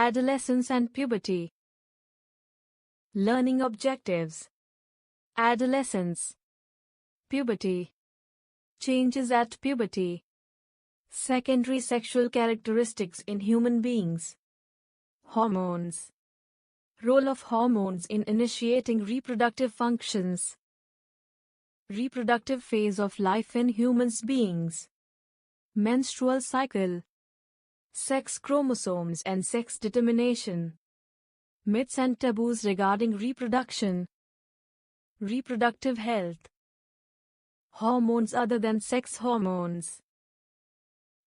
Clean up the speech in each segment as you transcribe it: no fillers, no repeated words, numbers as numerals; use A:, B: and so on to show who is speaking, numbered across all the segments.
A: Adolescence and puberty. Learning objectives. Adolescence. Puberty. Changes at puberty. Secondary sexual characteristics in human beings. Hormones. Role of hormones in initiating reproductive functions. Reproductive phase of life in human beings. Menstrual cycle. Sex chromosomes and sex determination. Myths and taboos regarding reproduction. Reproductive health. Hormones other than sex hormones.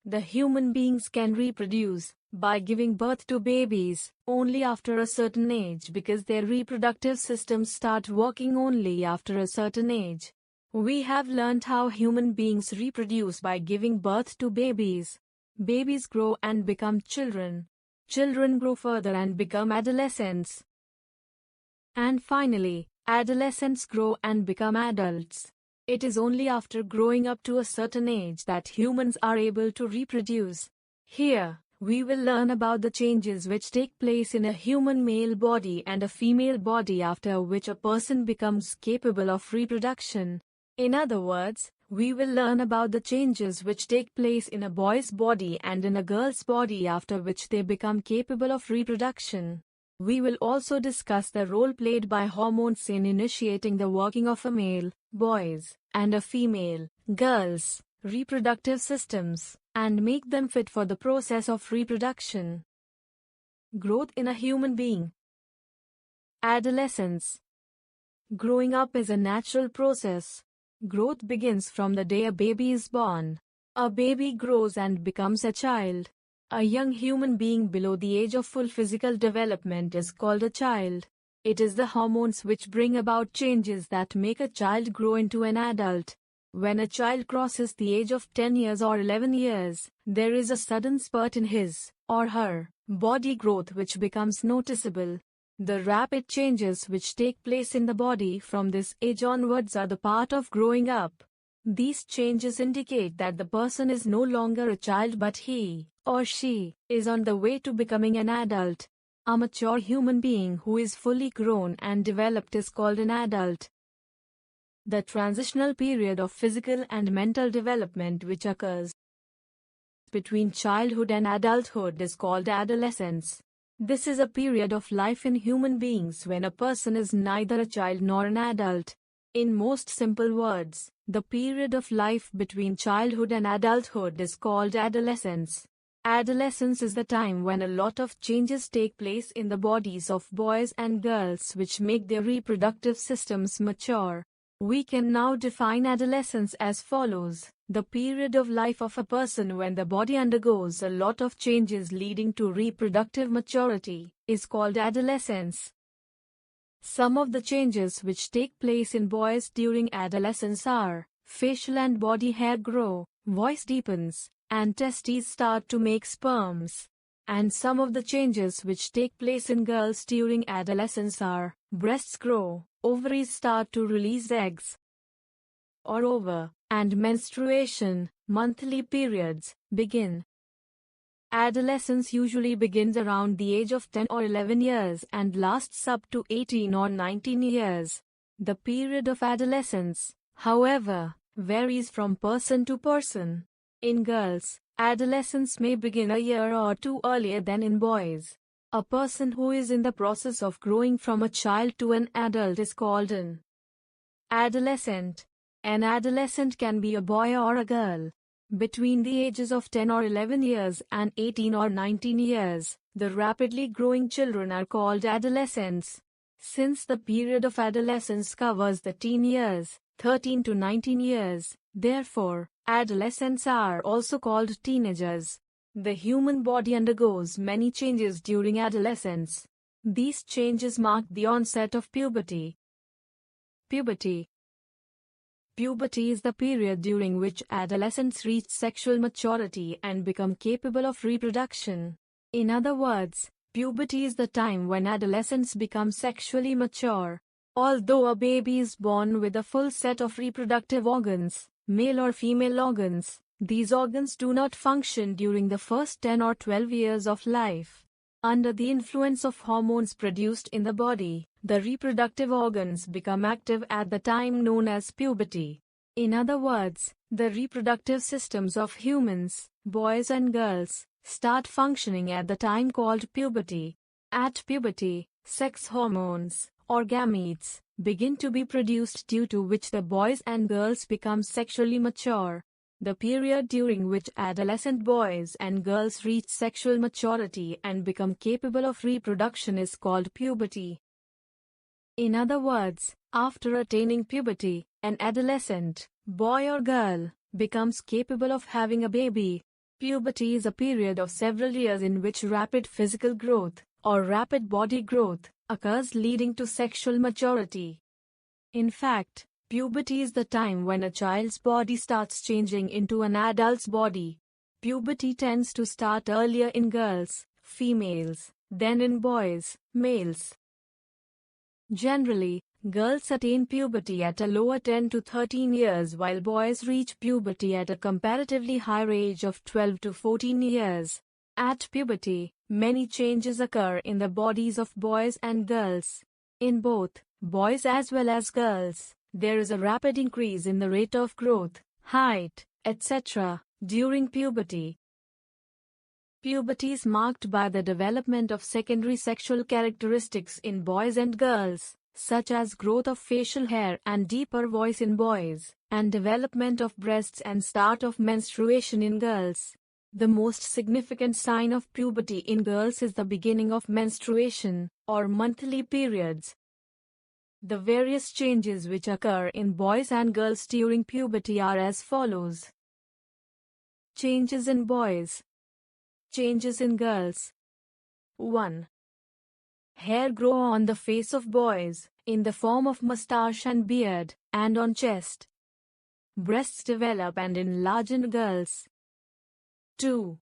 A: The human beings can reproduce by giving birth to babies only after a certain age because their reproductive systems start working only after a certain age. We have learned how human beings reproduce by giving birth to babies. Babies grow and become children. Children grow further and become adolescents. And finally, adolescents grow and become adults. It is only after growing up to a certain age that humans are able to reproduce. Here, we will learn about the changes which take place in a human male body and a female body after which a person becomes capable of reproduction. In other words, we will learn about the changes which take place in a boy's body and in a girl's body after which they become capable of reproduction. We will also discuss the role played by hormones in initiating the working of a male, boys, and a female, girls, reproductive systems, and make them fit for the process of reproduction. Growth in a human being. Adolescence. Growing up is a natural process. Growth begins from the day a baby is born. A baby grows and becomes a child. A young human being below the age of full physical development is called a child. It is the hormones which bring about changes that make a child grow into an adult. When a child crosses the age of 10 years or 11 years, there is a sudden spurt in his or her body growth which becomes noticeable. The rapid changes which take place in the body from this age onwards are the part of growing up. These changes indicate that the person is no longer a child but he or she is on the way to becoming an adult. A mature human being who is fully grown and developed is called an adult. The transitional period of physical and mental development which occurs between childhood and adulthood is called adolescence. This is a period of life in human beings when a person is neither a child nor an adult. In most simple words, the period of life between childhood and adulthood is called adolescence. Adolescence is the time when a lot of changes take place in the bodies of boys and girls which make their reproductive systems mature. We can now define adolescence as follows: the period of life of a person when the body undergoes a lot of changes leading to reproductive maturity is called adolescence. Some of the changes which take place in boys during adolescence are: facial and body hair grow, voice deepens, and testes start to make sperms. And some of the changes which take place in girls during adolescence are: breasts grow, ovaries start to release eggs or ova, and menstruation, monthly periods, begin. Adolescence usually begins around the age of 10 or 11 years and lasts up to 18 or 19 years. The period of adolescence, however, varies from person to person. In girls, adolescence may begin a year or two earlier than in boys. A person who is in the process of growing from a child to an adult is called an adolescent. An adolescent can be a boy or a girl. Between the ages of 10 or 11 years and 18 or 19 years, the rapidly growing children are called adolescents. Since the period of adolescence covers the teen years, 13 to 19 years, therefore, adolescents are also called teenagers. The human body undergoes many changes during adolescence. These changes mark the onset of puberty. Puberty. Puberty is the period during which adolescents reach sexual maturity and become capable of reproduction. In other words, puberty is the time when adolescents become sexually mature. Although a baby is born with a full set of reproductive organs, male or female organs, these organs do not function during the first 10 or 12 years of life. Under the influence of hormones produced in the body, the reproductive organs become active at the time known as puberty. In other words, the reproductive systems of humans, boys and girls, start functioning at the time called puberty. At puberty, sex hormones, or gametes, begin to be produced, due to which the boys and girls become sexually mature. The period during which adolescent boys and girls reach sexual maturity and become capable of reproduction is called puberty. In other words, after attaining puberty, an adolescent, boy or girl, becomes capable of having a baby. Puberty is a period of several years in which rapid physical growth, or rapid body growth, occurs, leading to sexual maturity. In fact, puberty is the time when a child's body starts changing into an adult's body. Puberty tends to start earlier in girls, females, than in boys, males. Generally, girls attain puberty at a lower 10 to 13 years, while boys reach puberty at a comparatively higher age of 12 to 14 years. At puberty, many changes occur in the bodies of boys and girls. In both boys as well as girls, there is a rapid increase in the rate of growth, height, etc. during puberty. Puberty is marked by the development of secondary sexual characteristics in boys and girls, such as growth of facial hair and deeper voice in boys, and development of breasts and start of menstruation in girls. The most significant sign of puberty in girls is the beginning of menstruation, or monthly periods. The various changes which occur in boys and girls during puberty are as follows. Changes in boys. Changes in girls. 1. Hair grow on the face of boys, in the form of mustache and beard, and on chest. Breasts develop and enlarge in girls. 2.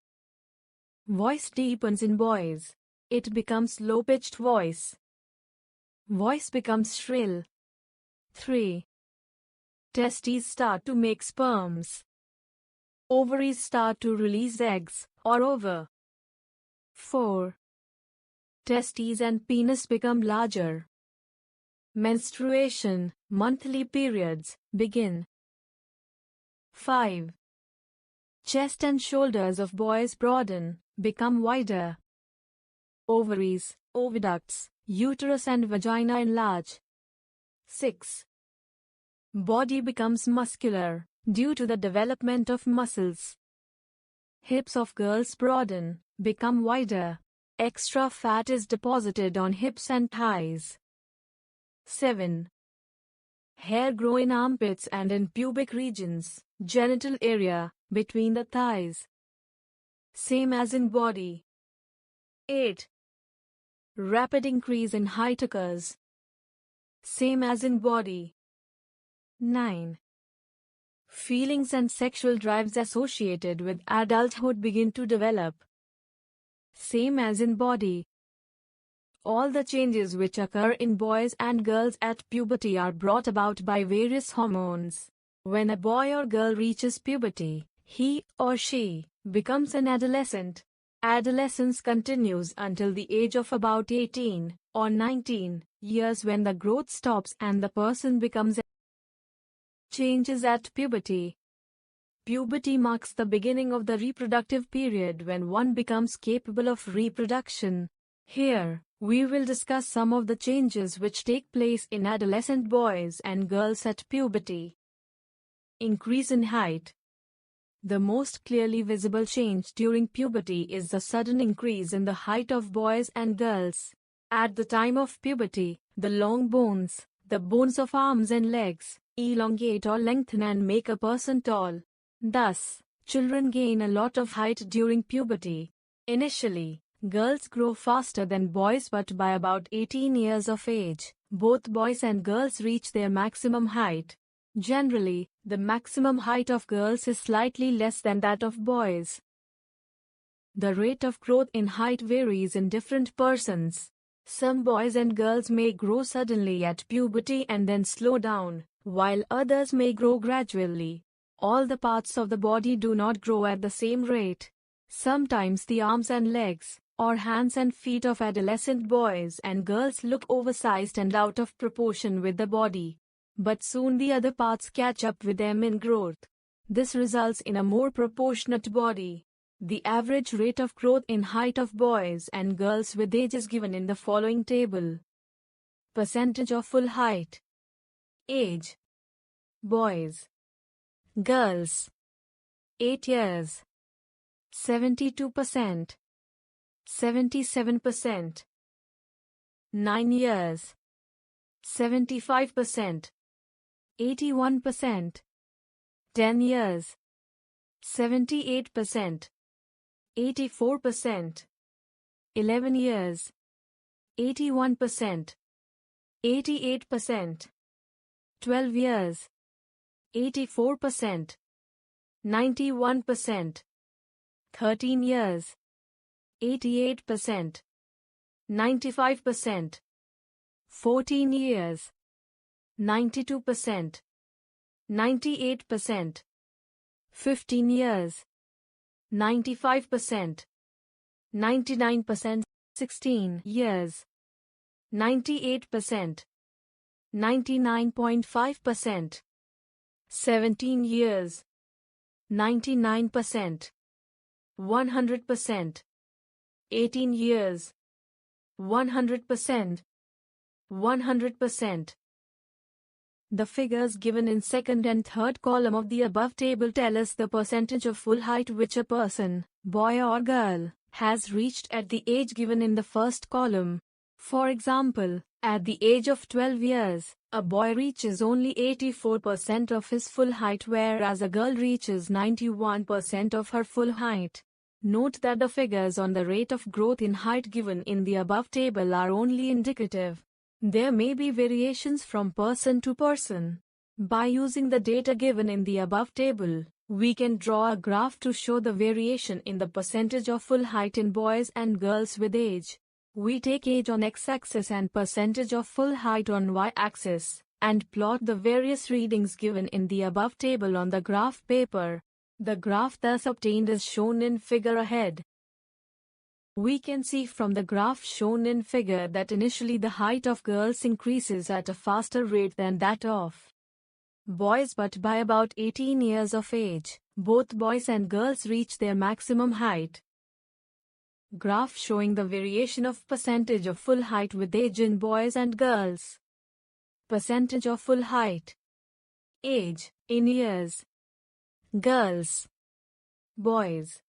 A: Voice deepens in boys. It becomes low-pitched voice. Voice becomes shrill. 3. Testes start to make sperms. Ovaries start to release eggs, or ova. 4. Testes and penis become larger. Menstruation, monthly periods, begin. 5. Chest and shoulders of boys broaden, become wider. Ovaries, oviducts, uterus and vagina enlarge. 6. Body becomes muscular, due to the development of muscles. Hips of girls broaden, become wider. Extra fat is deposited on hips and thighs. 7. Hair grow in armpits and in pubic regions, genital area, between the thighs. Same as in body. 8. Rapid increase in height occurs. Same as in body. 9. Feelings and sexual drives associated with adulthood begin to develop. Same as in body. All the changes which occur in boys and girls at puberty are brought about by various hormones. When a boy or girl reaches puberty, he or she becomes an adolescent. Adolescence continues until the age of about 18 or 19 years, when the growth stops and the person becomes a changes at puberty. Puberty marks the beginning of the reproductive period when one becomes capable of reproduction. Here, we will discuss some of the changes which take place in adolescent boys and girls at puberty. Increase in height. The most clearly visible change during puberty is the sudden increase in the height of boys and girls. At the time of puberty, the long bones, the bones of arms and legs, elongate or lengthen and make a person tall. Thus, children gain a lot of height during puberty. Initially, girls grow faster than boys, but by about 18 years of age, both boys and girls reach their maximum height. Generally, the maximum height of girls is slightly less than that of boys. The rate of growth in height varies in different persons. Some boys and girls may grow suddenly at puberty and then slow down, while others may grow gradually. All the parts of the body do not grow at the same rate. Sometimes the arms and legs, or hands and feet of adolescent boys and girls look oversized and out of proportion with the body. But soon the other parts catch up with them in growth. This results in a more proportionate body. The average rate of growth in height of boys and girls with age is given in the following table. Percentage of full height. Age. Boys. Girls. 8 years. 72%. 77%. 9 years. 75%. 81%. 10 years. 78%. 84%. 11 years. 81%. 88%. 12 years. 84%. 91%. 13 years. 88%. 95%. 14 years. 92%. 98%. 15 years. 95%. 99%. 16 years. 98%. 99.5%. 17 years. 99%. 100%. 18 years. 100%. 100%. The figures given in second and third column of the above table tell us the percentage of full height which a person, boy or girl, has reached at the age given in the first column. For example, at the age of 12 years, a boy reaches only 84% of his full height whereas a girl reaches 91% of her full height. Note that the figures on the rate of growth in height given in the above table are only indicative. There may be variations from person to person. By using the data given in the above table, we can draw a graph to show the variation in the percentage of full height in boys and girls with age. We take age on x-axis and percentage of full height on y-axis, and plot the various readings given in the above table on the graph paper. The graph thus obtained is shown in figure ahead. We can see from the graph shown in figure that initially the height of girls increases at a faster rate than that of boys, but by about 18 years of age, both boys and girls reach their maximum height. Graph showing the variation of percentage of full height with age in boys and girls. Percentage of full height. Age, in years. Girls. Boys.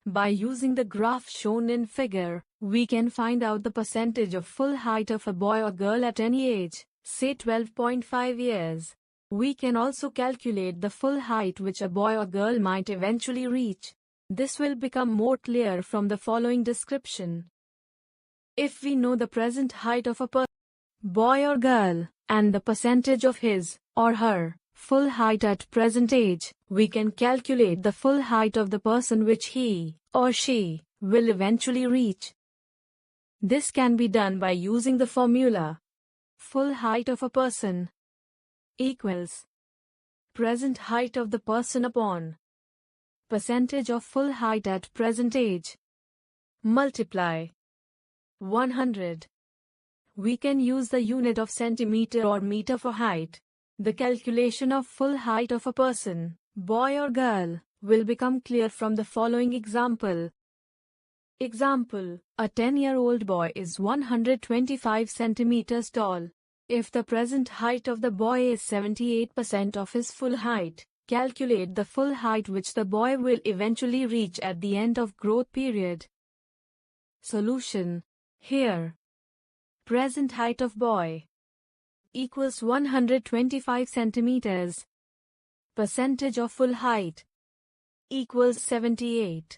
A: By using the graph shown in figure, we can find out the percentage of full height of a boy or girl at any age, say 12.5 years. We can also calculate the full height which a boy or girl might eventually reach. This will become more clear from the following description. If we know the present height of a boy or girl, and the percentage of his, or her, full height at present age, we can calculate the full height of the person which he, or she, will eventually reach. This can be done by using the formula. Full height of a person equals present height of the person upon percentage of full height at present age multiply 100. We can use the unit of centimeter or meter for height. The calculation of full height of a person, boy or girl, will become clear from the following example. Example: a 10-year-old boy is 125 centimeters tall. If the present height of the boy is 78% of his full height, calculate the full height which the boy will eventually reach at the end of growth period. Solution: here, present height of boy equals 125 centimeters. Percentage of full height equals 78.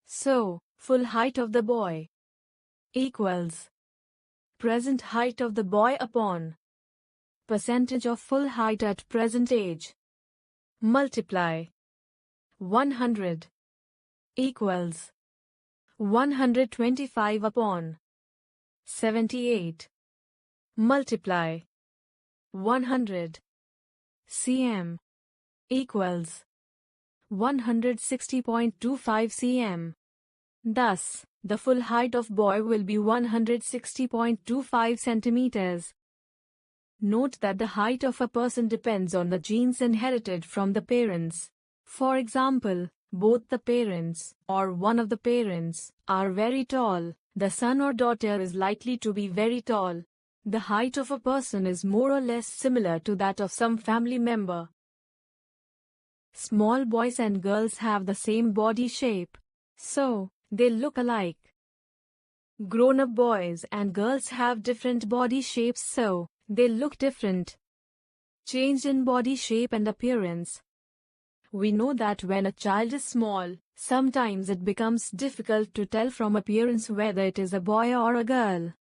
A: So, full height of the boy equals present height of the boy upon percentage of full height at present age multiply 100 equals 125 upon 78 multiply 100 cm equals 160.25 cm. Thus, the full height of boy will be 160.25 centimeters. Note that the height of a person depends on the genes inherited from the parents. For example, both the parents, or one of the parents, are very tall. The son or daughter is likely to be very tall. The height of a person is more or less similar to that of some family member. Small boys and girls have the same body shape, so they look alike. Grown-up boys and girls have different body shapes, so they look different. Change in body shape and appearance. We know that when a child is small, sometimes it becomes difficult to tell from appearance whether it is a boy or a girl.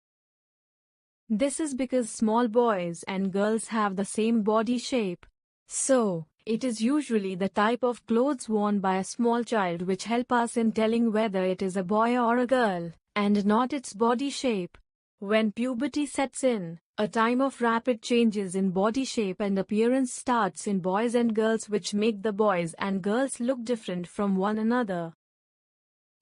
A: This is because small boys and girls have the same body shape. So, it is usually the type of clothes worn by a small child which help us in telling whether it is a boy or a girl, and not its body shape. When puberty sets in, a time of rapid changes in body shape and appearance starts in boys and girls, which make the boys and girls look different from one another.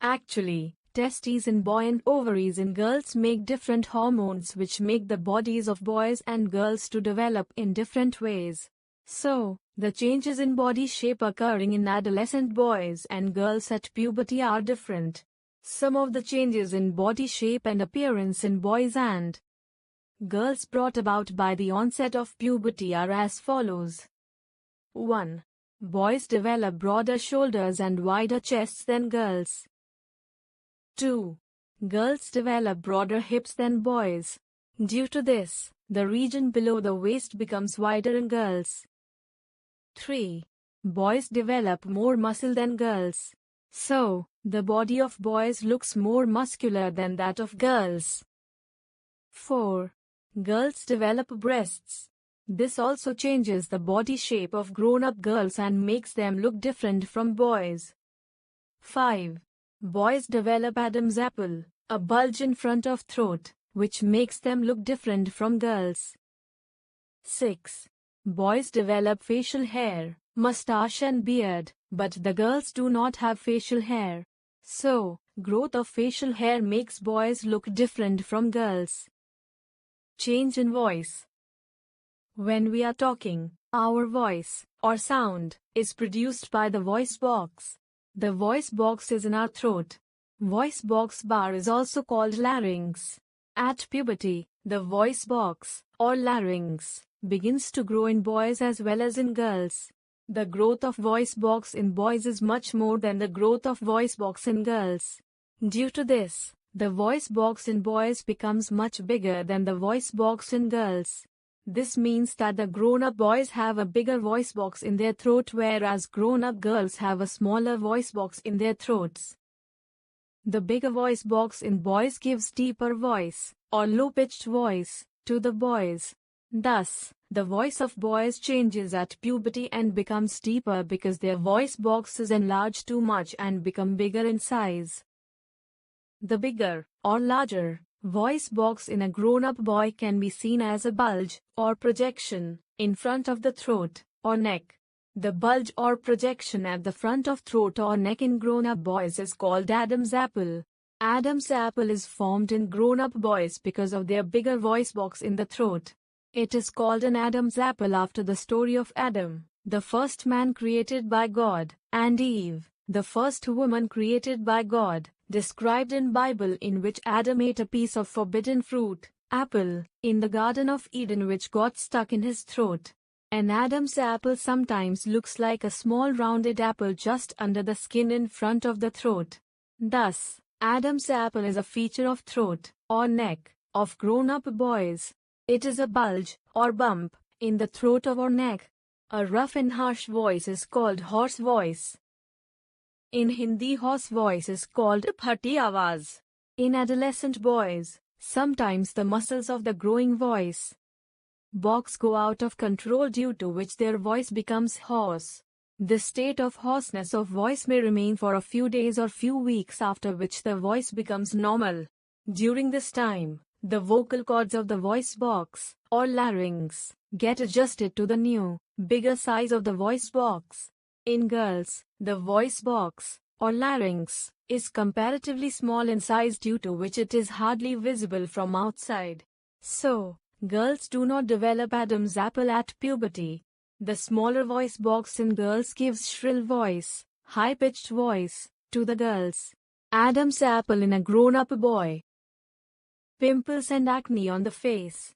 A: Actually, testes in boy and ovaries in girls make different hormones which make the bodies of boys and girls to develop in different ways. So, the changes in body shape occurring in adolescent boys and girls at puberty are different. Some of the changes in body shape and appearance in boys and girls brought about by the onset of puberty are as follows. 1. Boys develop broader shoulders and wider chests than girls. 2. Girls develop broader hips than boys. Due to this, the region below the waist becomes wider in girls. 3. Boys develop more muscle than girls. So, the body of boys looks more muscular than that of girls. 4. Girls develop breasts. This also changes the body shape of grown-up girls and makes them look different from boys. 5. Boys develop Adam's apple, a bulge in front of throat, which makes them look different from girls. 6. Boys develop facial hair, mustache and beard, but the girls do not have facial hair. So, growth of facial hair makes boys look different from girls. Change in voice. When we are talking, our voice, or sound, is produced by the voice box. The voice box is in our throat. Voice box bar is also called larynx. At puberty, the voice box, or larynx, begins to grow in boys as well as in girls. The growth of voice box in boys is much more than the growth of voice box in girls. Due to this, the voice box in boys becomes much bigger than the voice box in girls. This means that the grown-up boys have a bigger voice box in their throat, whereas grown-up girls have a smaller voice box in their throats. The bigger voice box in boys gives deeper voice, or low-pitched voice, to the boys. Thus, the voice of boys changes at puberty and becomes deeper because their voice box is enlarged too much and become bigger in size. The bigger, or larger, voice box in a grown-up boy can be seen as a bulge, or projection, in front of the throat, or neck. The bulge or projection at the front of throat or neck in grown-up boys is called Adam's apple. Adam's apple is formed in grown-up boys because of their bigger voice box in the throat. It is called an Adam's apple after the story of Adam, the first man created by God, and Eve, the first woman created by God, described in Bible, in which Adam ate a piece of forbidden fruit, apple, in the Garden of Eden, which got stuck in his throat. An Adam's apple sometimes looks like a small rounded apple just under the skin in front of the throat. Thus, Adam's apple is a feature of throat, or neck, of grown-up boys. It is a bulge, or bump, in the throat or neck. A rough and harsh voice is called hoarse voice. In Hindi, hoarse voice is called phati awaz. In adolescent boys, sometimes the muscles of the growing voice box go out of control, due to which their voice becomes hoarse. This state of hoarseness of voice may remain for a few days or few weeks, after which the voice becomes normal. During this time, the vocal cords of the voice box, or larynx, get adjusted to the new, bigger size of the voice box. In girls, the voice box, or larynx, is comparatively small in size, due to which it is hardly visible from outside. So, girls do not develop Adam's apple at puberty. The smaller voice box in girls gives shrill voice, high-pitched voice, to the girls. Adam's apple in a grown-up boy. Pimples and acne on the face.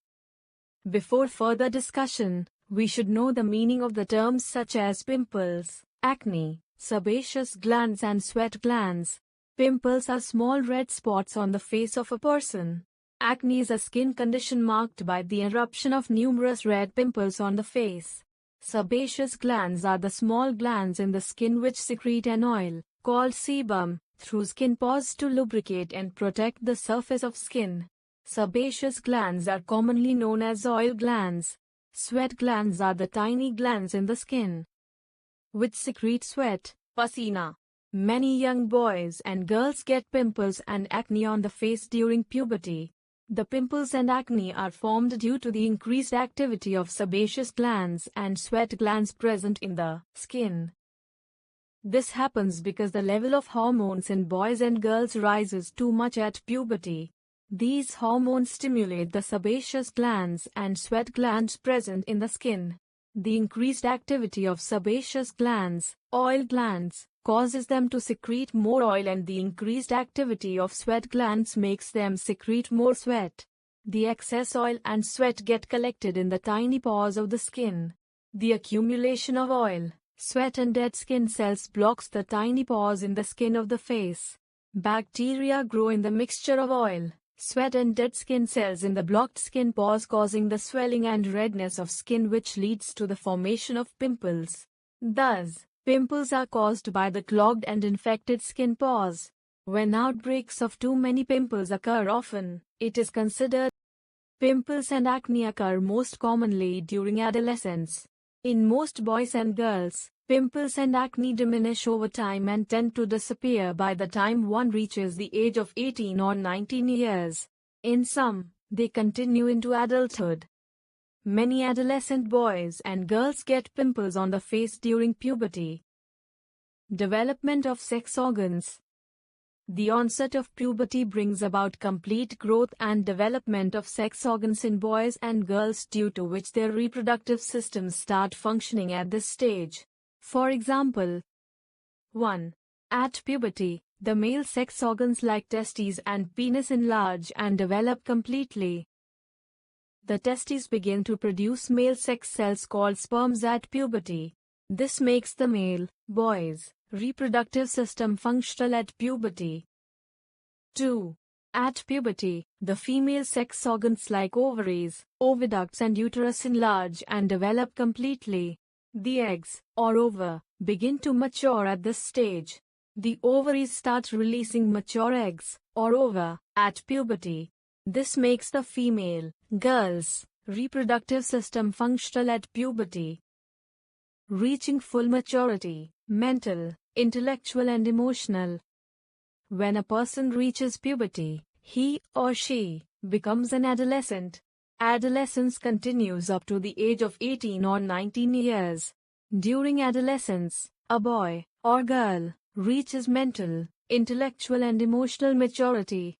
A: Before further discussion, we should know the meaning of the terms such as pimples, acne, sebaceous glands and sweat glands. Pimples are small red spots on the face of a person. Acne is a skin condition marked by the eruption of numerous red pimples on the face. Sebaceous glands are the small glands in the skin which secrete an oil, called sebum, through skin pores to lubricate and protect the surface of skin. Sebaceous glands are commonly known as oil glands. Sweat glands are the tiny glands in the skin which secrete sweat, pasina. Many young boys and girls get pimples and acne on the face during puberty. The pimples and acne are formed due to the increased activity of sebaceous glands and sweat glands present in the skin. This happens because the level of hormones in boys and girls rises too much at puberty. These hormones stimulate the sebaceous glands and sweat glands present in the skin. The increased activity of sebaceous glands, oil glands, causes them to secrete more oil, and the increased activity of sweat glands makes them secrete more sweat. The excess oil and sweat get collected in the tiny pores of the skin. The accumulation of oil, sweat and dead skin cells blocks the tiny pores in the skin of the face. Bacteria grow in the mixture of oil, sweat and dead skin cells in the blocked skin pores, causing the swelling and redness of skin, which leads to the formation of pimples. Thus, pimples are caused by the clogged and infected skin pores. When outbreaks of too many pimples occur often, it is considered. Pimples and acne occur most commonly during adolescence. In most boys and girls, pimples and acne diminish over time and tend to disappear by the time one reaches the age of 18 or 19 years. In some, they continue into adulthood. Many adolescent boys and girls get pimples on the face during puberty. Development of sex organs. The onset of puberty brings about complete growth and development of sex organs in boys and girls, due to which their reproductive systems start functioning at this stage. For example, 1. At puberty, the male sex organs like testes and penis enlarge and develop completely. The testes begin to produce male sex cells called sperms at puberty. This makes the male, boy's, reproductive system functional at puberty. 2. At puberty, the female sex organs like ovaries, oviducts and uterus enlarge and develop completely. The eggs, or ova, begin to mature at this stage. The ovaries start releasing mature eggs, or ova, at puberty. This makes the female, girl's, reproductive system functional at puberty. Reaching full maturity, mental, intellectual and emotional. When a person reaches puberty, he or she becomes an adolescent. Adolescence continues up to the age of 18 or 19 years. During adolescence, a boy or girl reaches mental, intellectual and emotional maturity.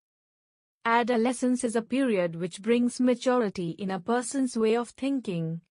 A: Adolescence is a period which brings maturity in a person's way of thinking.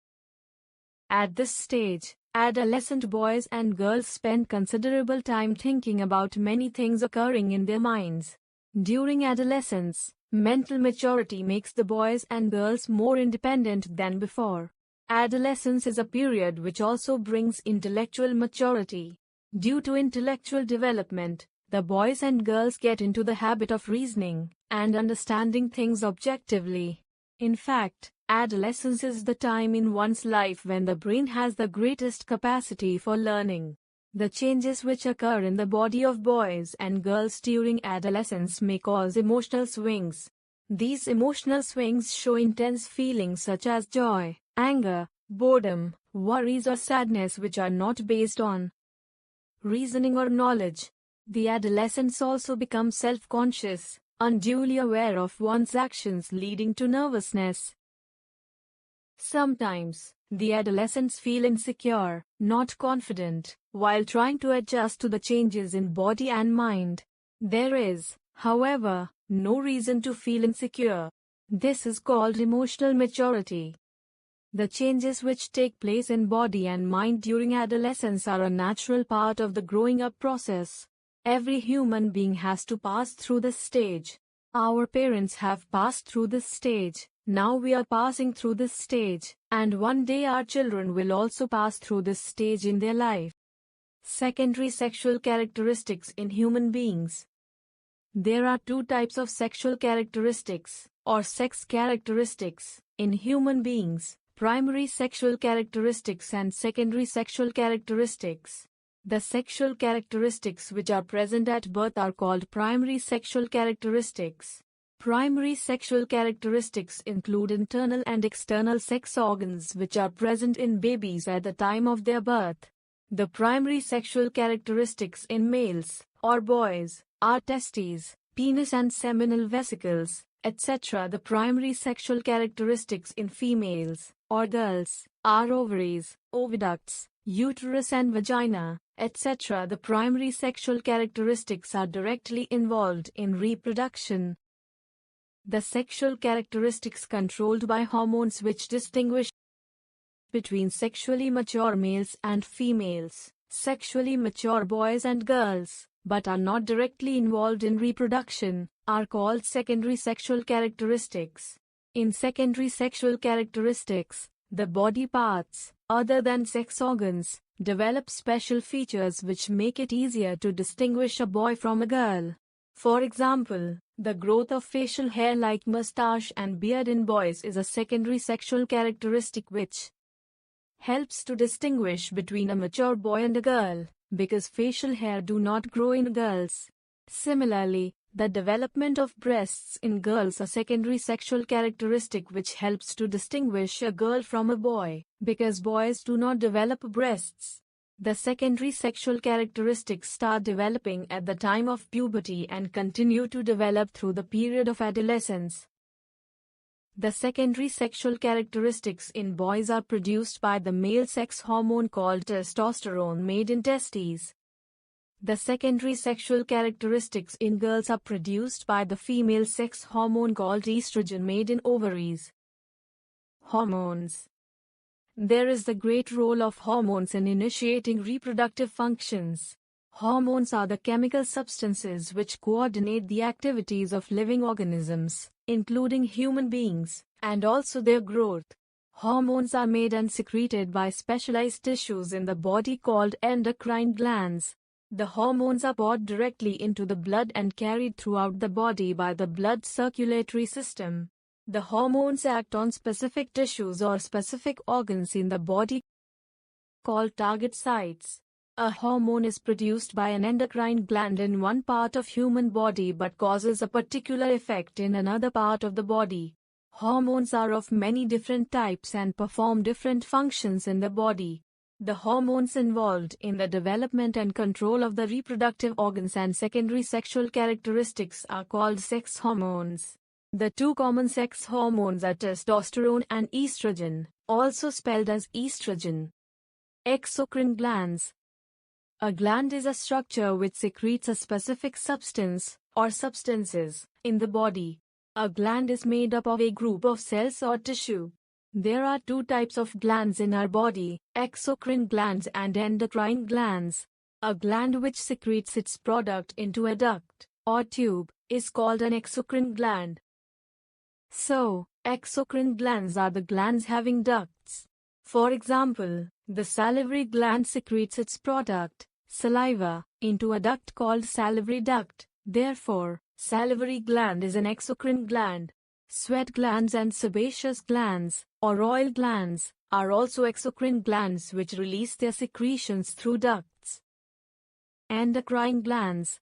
A: At this stage, adolescent boys and girls spend considerable time thinking about many things occurring in their minds. During adolescence, mental maturity makes the boys and girls more independent than before. Adolescence is a period which also brings intellectual maturity. Due to intellectual development, the boys and girls get into the habit of reasoning and understanding things objectively. In fact, adolescence is the time in one's life when the brain has the greatest capacity for learning. The changes which occur in the body of boys and girls during adolescence may cause emotional swings. These emotional swings show intense feelings such as joy, anger, boredom, worries or sadness, which are not based on reasoning or knowledge. The adolescents also become self-conscious, unduly aware of one's actions, leading to nervousness. Sometimes, The adolescents feel insecure, not confident, while trying to adjust to the changes in body and mind. There is, however, no reason to feel insecure. This is called emotional maturity. The changes which take place in body and mind during adolescence are a natural part of the growing up process. Every human being has to pass through this stage. Our parents have passed through this stage. Now we are passing through this stage, and one day our children will also pass through this stage in their life. Secondary sexual characteristics in human beings. There are two types of sexual characteristics, or sex characteristics, in human beings: primary sexual characteristics and secondary sexual characteristics. The sexual characteristics which are present at birth are called primary sexual characteristics. Primary sexual characteristics include internal and external sex organs which are present in babies at the time of their birth. The primary sexual characteristics in males, or boys, are testes, penis and seminal vesicles, etc. The primary sexual characteristics in females, or girls, are ovaries, oviducts, uterus and vagina, etc. The primary sexual characteristics are directly involved in reproduction. The sexual characteristics controlled by hormones which distinguish between sexually mature males and females, sexually mature boys and girls, but are not directly involved in reproduction, are called secondary sexual characteristics. In secondary sexual characteristics, the body parts, other than sex organs, develop special features which make it easier to distinguish a boy from a girl. For example, the growth of facial hair like mustache and beard in boys is a secondary sexual characteristic which helps to distinguish between a mature boy and a girl, because facial hair do not grow in girls. Similarly, the development of breasts in girls is a secondary sexual characteristic which helps to distinguish a girl from a boy, because boys do not develop breasts. The secondary sexual characteristics start developing at the time of puberty and continue to develop through the period of adolescence. The secondary sexual characteristics in boys are produced by the male sex hormone called testosterone made in testes. The secondary sexual characteristics in girls are produced by the female sex hormone called estrogen made in ovaries. Hormones. There is the great role of hormones in initiating reproductive functions. Hormones are the chemical substances which coordinate the activities of living organisms, including human beings, and also their growth. Hormones are made and secreted by specialized tissues in the body called endocrine glands. The hormones are poured directly into the blood and carried throughout the body by the blood circulatory system. The hormones act on specific tissues or specific organs in the body called target sites. A hormone is produced by an endocrine gland in one part of human body but causes a particular effect in another part of the body. Hormones are of many different types and perform different functions in the body. The hormones involved in the development and control of the reproductive organs and secondary sexual characteristics are called sex hormones. The two common sex hormones are testosterone and estrogen, also spelled as estrogen. Exocrine glands. A gland is a structure which secretes a specific substance, or substances, in the body. A gland is made up of a group of cells or tissue. There are two types of glands in our body, exocrine glands and endocrine glands. A gland which secretes its product into a duct, or tube, is called an exocrine gland. So, exocrine glands are the glands having ducts. For example, the salivary gland secretes its product, saliva, into a duct called salivary duct. Therefore, salivary gland is an exocrine gland. Sweat glands and sebaceous glands, or oil glands, are also exocrine glands which release their secretions through ducts. Endocrine glands.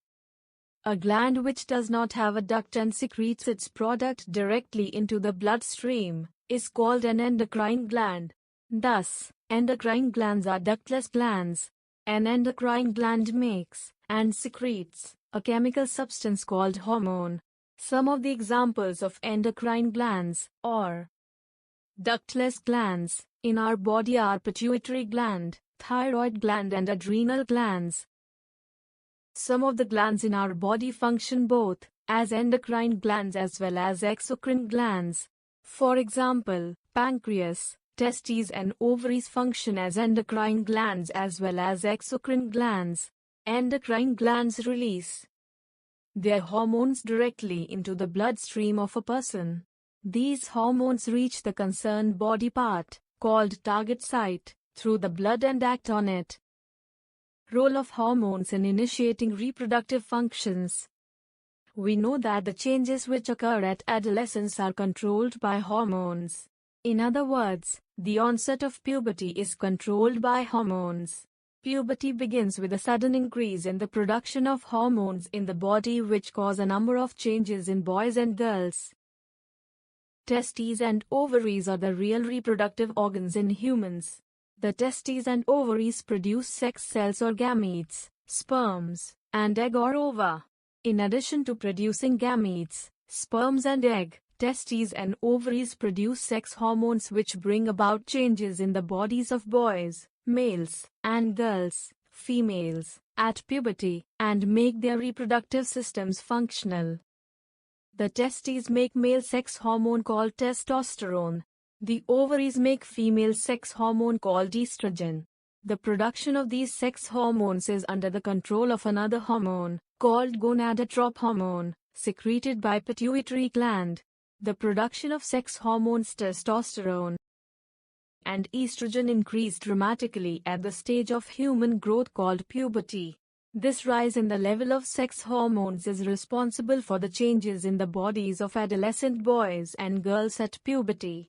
A: A gland which does not have a duct and secretes its product directly into the bloodstream is called an endocrine gland. Thus, endocrine glands are ductless glands. An endocrine gland makes and secretes a chemical substance called hormone. Some of the examples of endocrine glands are ductless glands, In our body are pituitary gland, thyroid gland and adrenal glands. Some of the glands in our body function both as endocrine glands as well as exocrine glands. For example, pancreas, testes and ovaries function as endocrine glands as well as exocrine glands. Endocrine glands release their hormones directly into the bloodstream of a person. These hormones reach the concerned body part, called target site, through the blood and act on it. Role of hormones in initiating reproductive functions. We know that the changes which occur at adolescence are controlled by hormones. In other words, the onset of puberty is controlled by hormones. Puberty begins with a sudden increase in the production of hormones in the body which cause a number of changes in boys and girls. Testes and ovaries are the real reproductive organs in humans. The testes and ovaries produce sex cells or gametes, sperms, and egg or ova. In addition to producing gametes, sperms and egg, testes and ovaries produce sex hormones which bring about changes in the bodies of boys, males, and girls, females, at puberty, and make their reproductive systems functional. The testes make male sex hormone called testosterone. The ovaries make female sex hormone called estrogen. The production of these sex hormones is under the control of another hormone, called gonadotroph hormone, secreted by pituitary gland. The production of sex hormones testosterone and estrogen increase dramatically at the stage of human growth called puberty. This rise in the level of sex hormones is responsible for the changes in the bodies of adolescent boys and girls at puberty.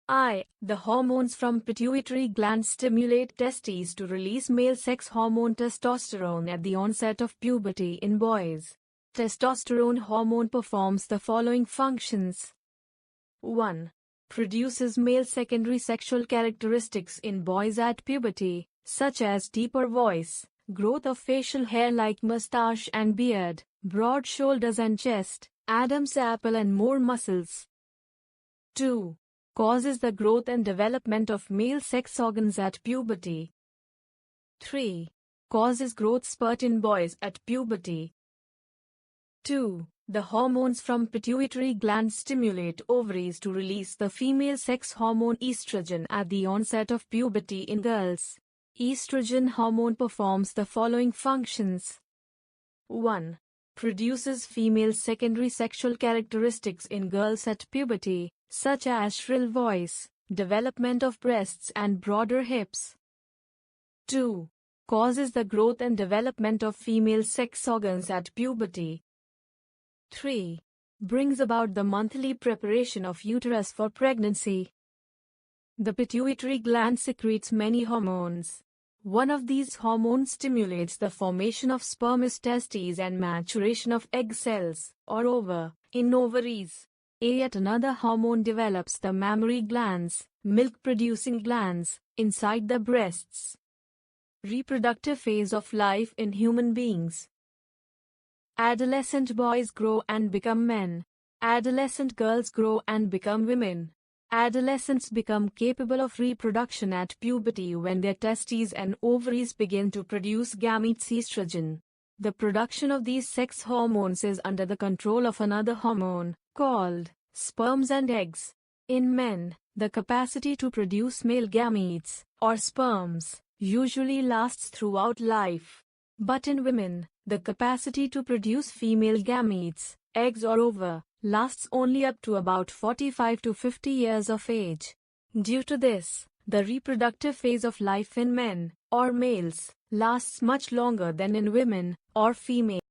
A: The hormones from pituitary gland stimulate testes to release male sex hormone testosterone at the onset of puberty in boys. Testosterone hormone performs the following functions. 1. Produces male secondary sexual characteristics in boys at puberty, such as deeper voice, growth of facial hair like mustache and beard, broad shoulders and chest, Adam's apple and more muscles. 2. Causes the growth and development of male sex organs at puberty. 3. Causes growth spurt in boys at puberty. 2. The hormones from pituitary gland stimulate ovaries to release the female sex hormone estrogen at the onset of puberty in girls. Estrogen hormone performs the following functions. 1. Produces female secondary sexual characteristics in girls at puberty, such as shrill voice, development of breasts and broader hips. 2. Causes the growth and development of female sex organs at puberty. 3. Brings about the monthly preparation of uterus for pregnancy. The pituitary gland secretes many hormones. One of these hormones stimulates the formation of spermous testes and maturation of egg cells, or ova, in ovaries. Yet another hormone develops the mammary glands, milk-producing glands, inside the breasts. Reproductive phase of life in human beings. Adolescent boys grow and become men. Adolescent girls grow and become women. Adolescents become capable of reproduction at puberty when their testes and ovaries begin to produce gametes estrogen. The production of these sex hormones is under the control of another hormone, called sperms and eggs. In men, the capacity to produce male gametes, or sperms, usually lasts throughout life. But in women, the capacity to produce female gametes, eggs or ova, lasts only up to about 45 to 50 years of age. Due to this, the reproductive phase of life in men, or males, lasts much longer than in women, or females.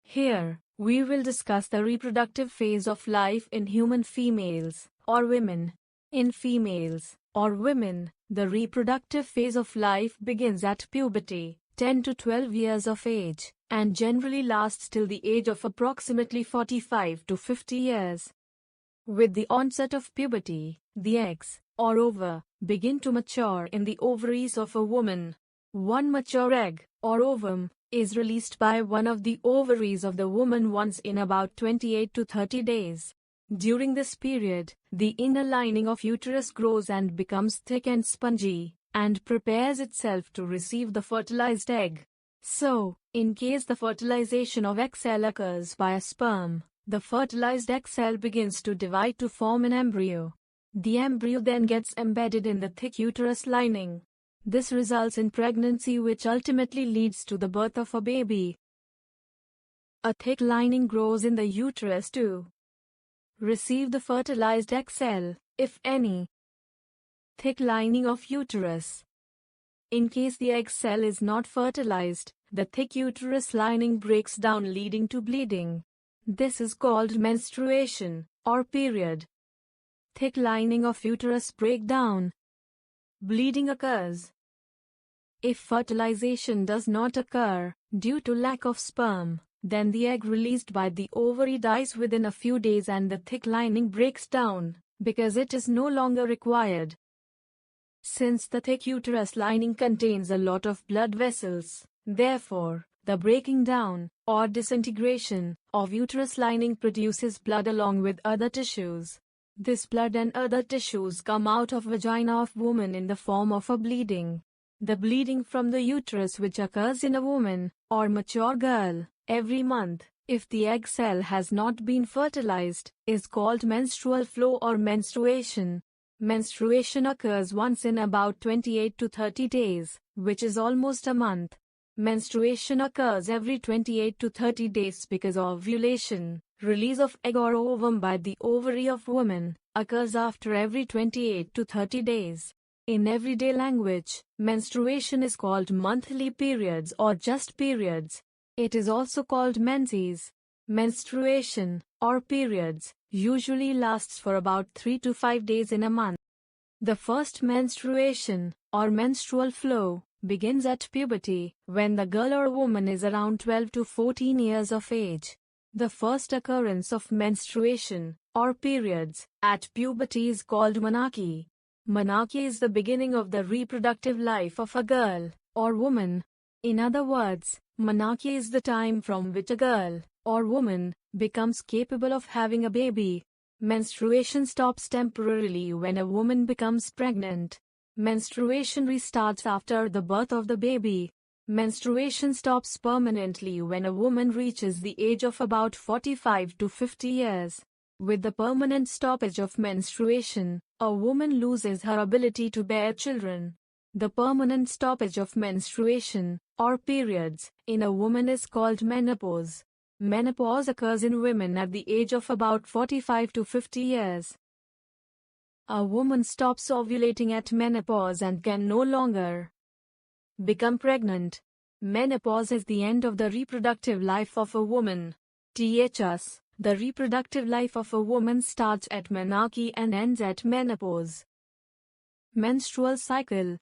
A: Here, we will discuss the reproductive phase of life in human females, or women. In females, or women, the reproductive phase of life begins at puberty, 10 to 12 years of age, and generally lasts till the age of approximately 45 to 50 years. With the onset of puberty, the eggs, or ova, begin to mature in the ovaries of a woman. One mature egg, or ovum, is released by one of the ovaries of the woman once in about 28 to 30 days. During this period, the inner lining of uterus grows and becomes thick and spongy, and prepares itself to receive the fertilized egg. So, in case the fertilization of egg cell occurs by a sperm, the fertilized egg cell begins to divide to form an embryo. The embryo then gets embedded in the thick uterus lining. This results in pregnancy, which ultimately leads to the birth of a baby. A thick lining grows in the uterus to receive the fertilized egg cell, if any. Thick lining of uterus. In case the egg cell is not fertilized, the thick uterus lining breaks down, leading to bleeding. This is called menstruation, or period. Thick lining of uterus breakdown. Bleeding occurs. If fertilization does not occur, due to lack of sperm, then the egg released by the ovary dies within a few days and the thick lining breaks down, because it is no longer required. Since the thick uterus lining contains a lot of blood vessels, therefore, the breaking down, or disintegration, of uterus lining produces blood along with other tissues. This blood and other tissues come out of vagina of woman in the form of a bleeding. The bleeding from the uterus, which occurs in a woman, or mature girl, every month, if the egg cell has not been fertilized, is called menstrual flow or menstruation. Menstruation occurs once in about 28 to 30 days, which is almost a month. Menstruation occurs every 28 to 30 days because ovulation, release of egg or ovum by the ovary of woman, occurs after every 28 to 30 days. In everyday language, menstruation is called monthly periods or just periods. It is also called menses. Menstruation, or periods, usually lasts for about 3 to 5 days in a month. The first menstruation, or menstrual flow, begins at puberty, when the girl or woman is around 12 to 14 years of age. The first occurrence of menstruation, or periods, at puberty is called menarche. Menarche is the beginning of the reproductive life of a girl, or woman. In other words, menarche is the time from which a girl, or woman, becomes capable of having a baby. Menstruation stops temporarily when a woman becomes pregnant. Menstruation restarts after the birth of the baby. Menstruation stops permanently when a woman reaches the age of about 45 to 50 years. With the permanent stoppage of menstruation, a woman loses her ability to bear children. The permanent stoppage of menstruation, or periods, in a woman is called menopause. Menopause occurs in women at the age of about 45 to 50 years. A woman stops ovulating at menopause and can no longer become pregnant. Menopause is the end of the reproductive life of a woman. Thus, the reproductive life of a woman starts at menarche and ends at menopause. Menstrual cycle.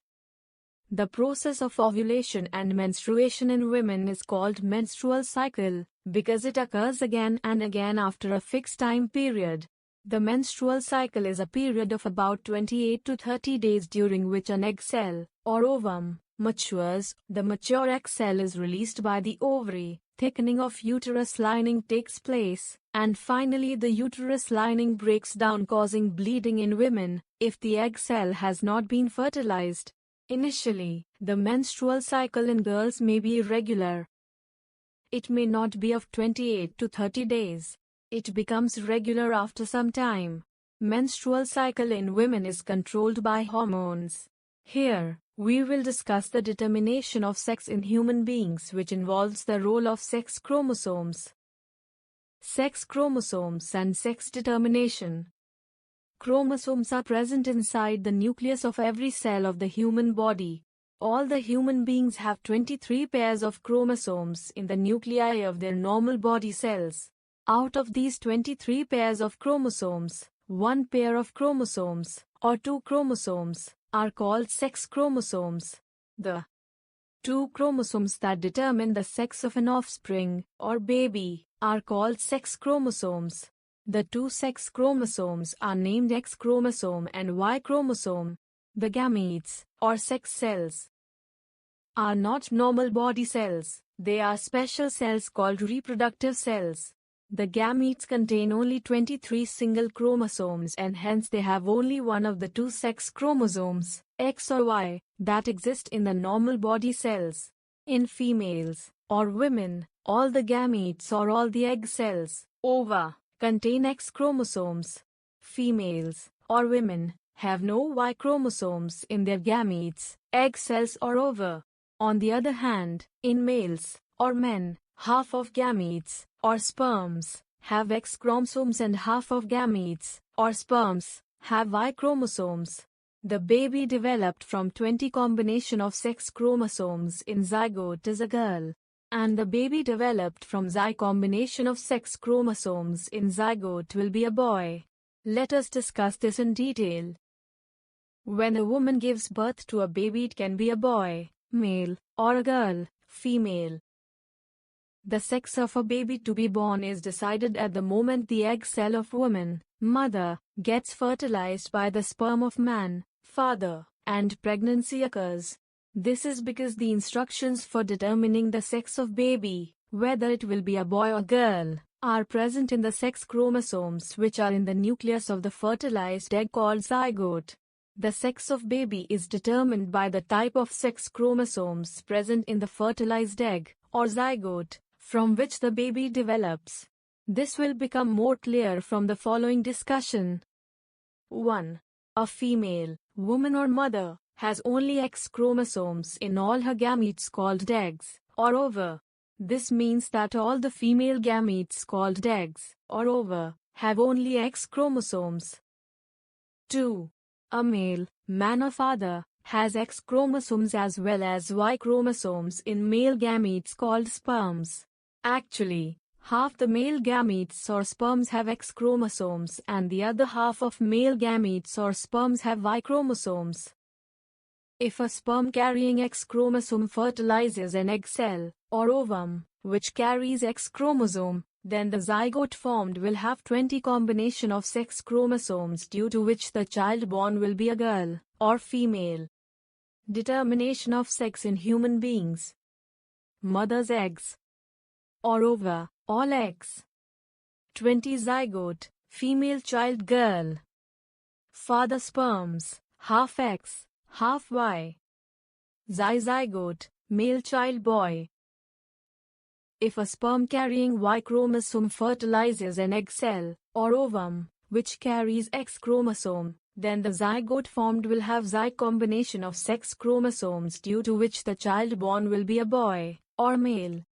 A: The process of ovulation and menstruation in women is called menstrual cycle, because it occurs again and again after a fixed time period. The menstrual cycle is a period of about 28 to 30 days during which an egg cell, or ovum, matures. The mature egg cell is released by the ovary, thickening of uterus lining takes place, and finally the uterus lining breaks down, causing bleeding in women, if the egg cell has not been fertilized. Initially, the menstrual cycle in girls may be irregular. It may not be of 28 to 30 days. It becomes regular after some time. Menstrual cycle in women is controlled by hormones. Here, we will discuss the determination of sex in human beings, which involves the role of sex chromosomes. Sex chromosomes and sex determination. Chromosomes are present inside the nucleus of every cell of the human body. All the human beings have 23 pairs of chromosomes in the nuclei of their normal body cells. Out of these 23 pairs of chromosomes, one pair of chromosomes, or two chromosomes, are called sex chromosomes. The two chromosomes that determine the sex of an offspring, or baby, are called sex chromosomes. The two sex chromosomes are named X chromosome and Y chromosome. The gametes, or sex cells, are not normal body cells. They are special cells called reproductive cells. The gametes contain only 23 single chromosomes and hence they have only one of the two sex chromosomes, X or Y, that exist in the normal body cells. In females, or women, all the gametes or all the egg cells, ova, contain X chromosomes. Females, or women, have no Y chromosomes in their gametes, egg cells or ova. On the other hand, in males, or men, half of gametes, or sperms, have X chromosomes and half of gametes, or sperms, have Y chromosomes. The baby developed from 20 combination of sex chromosomes in zygote is a girl, and the baby developed from Y combination of sex chromosomes in zygote will be a boy. Let us discuss this in detail. When a woman gives birth to a baby, it can be a boy, male, or a girl, female. The sex of a baby to be born is decided at the moment the egg cell of woman, mother, gets fertilized by the sperm of man, father, and pregnancy occurs. This is because the instructions for determining the sex of baby, whether it will be a boy or girl, are present in the sex chromosomes which are in the nucleus of the fertilized egg called zygote. The sex of baby is determined by the type of sex chromosomes present in the fertilized egg, or zygote, from which the baby develops. This will become more clear from the following discussion. 1. A female, woman or mother, has only X chromosomes in all her gametes called eggs, or ova. This means that all the female gametes called eggs, or ova, have only X chromosomes. 2. A male, man or father, has X chromosomes as well as Y chromosomes in male gametes called sperms. Actually, half the male gametes or sperms have X chromosomes and the other half of male gametes or sperms have Y chromosomes. If a sperm carrying X chromosome fertilizes an egg cell, or ovum, which carries X chromosome, then the zygote formed will have 20 combination of sex chromosomes, due to which the child born will be a girl, or female. Determination of sex in human beings. Mother's eggs, or ova, all X. 20 zygote, female child girl. Father sperms, half X, half Y. Zygote, male child boy. If a sperm carrying Y chromosome fertilizes an egg cell, or ovum, which carries X chromosome, then the zygote formed will have Y combination of sex chromosomes, due to which the child born will be a boy, or male.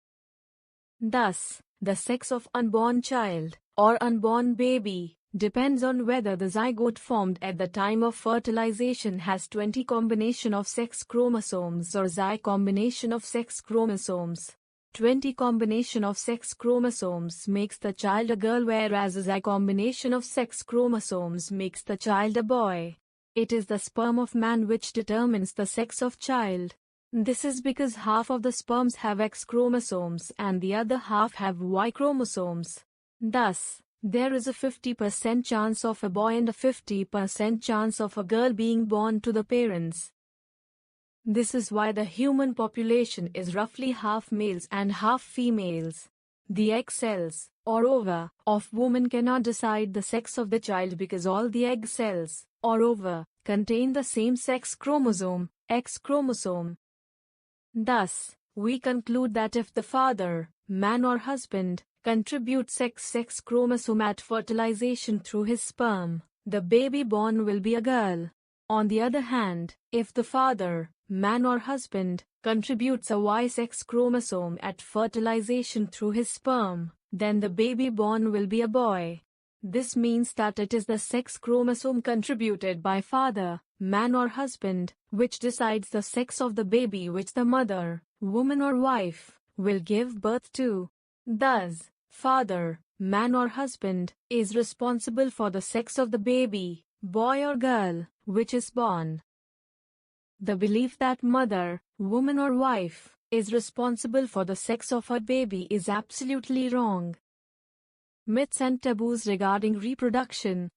A: Thus, the sex of unborn child, or unborn baby, depends on whether the zygote formed at the time of fertilization has 20 combination of sex chromosomes or Y combination of sex chromosomes. 20 combination of sex chromosomes makes the child a girl, whereas a Y combination of sex chromosomes makes the child a boy. It is the sperm of man which determines the sex of child. This is because half of the sperms have X chromosomes and the other half have Y chromosomes. Thus, there is a 50% chance of a boy and a 50% chance of a girl being born to the parents. This is why the human population is roughly half males and half females. The egg cells, or ova, of woman cannot decide the sex of the child because all the egg cells, or ova, contain the same sex chromosome, X chromosome. Thus, we conclude that if the father, man or husband, contributes sex chromosome at fertilization through his sperm, the baby born will be a girl. On the other hand, if the father, man or husband, contributes a Y sex chromosome at fertilization through his sperm, then the baby born will be a boy. This means that it is the sex chromosome contributed by father, man or husband, which decides the sex of the baby which the mother, woman or wife, will give birth to. Thus, father, man or husband, is responsible for the sex of the baby, boy or girl, which is born. The belief that mother, woman or wife, is responsible for the sex of her baby is absolutely wrong. Myths and taboos regarding reproduction.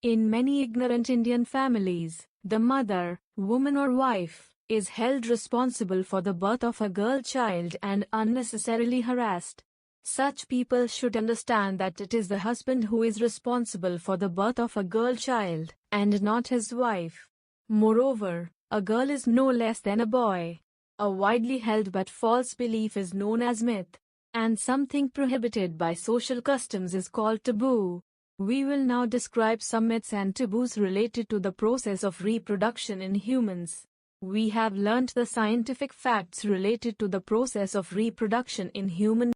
A: In many ignorant Indian families, the mother, woman or wife, is held responsible for the birth of a girl child and unnecessarily harassed. Such people should understand that it is the husband who is responsible for the birth of a girl child, and not his wife. Moreover, a girl is no less than a boy. A widely held but false belief is known as myth, and something prohibited by social customs is called taboo. We will now describe some myths and taboos related to the process of reproduction in humans. We have learnt the scientific facts related to the process of reproduction in humans.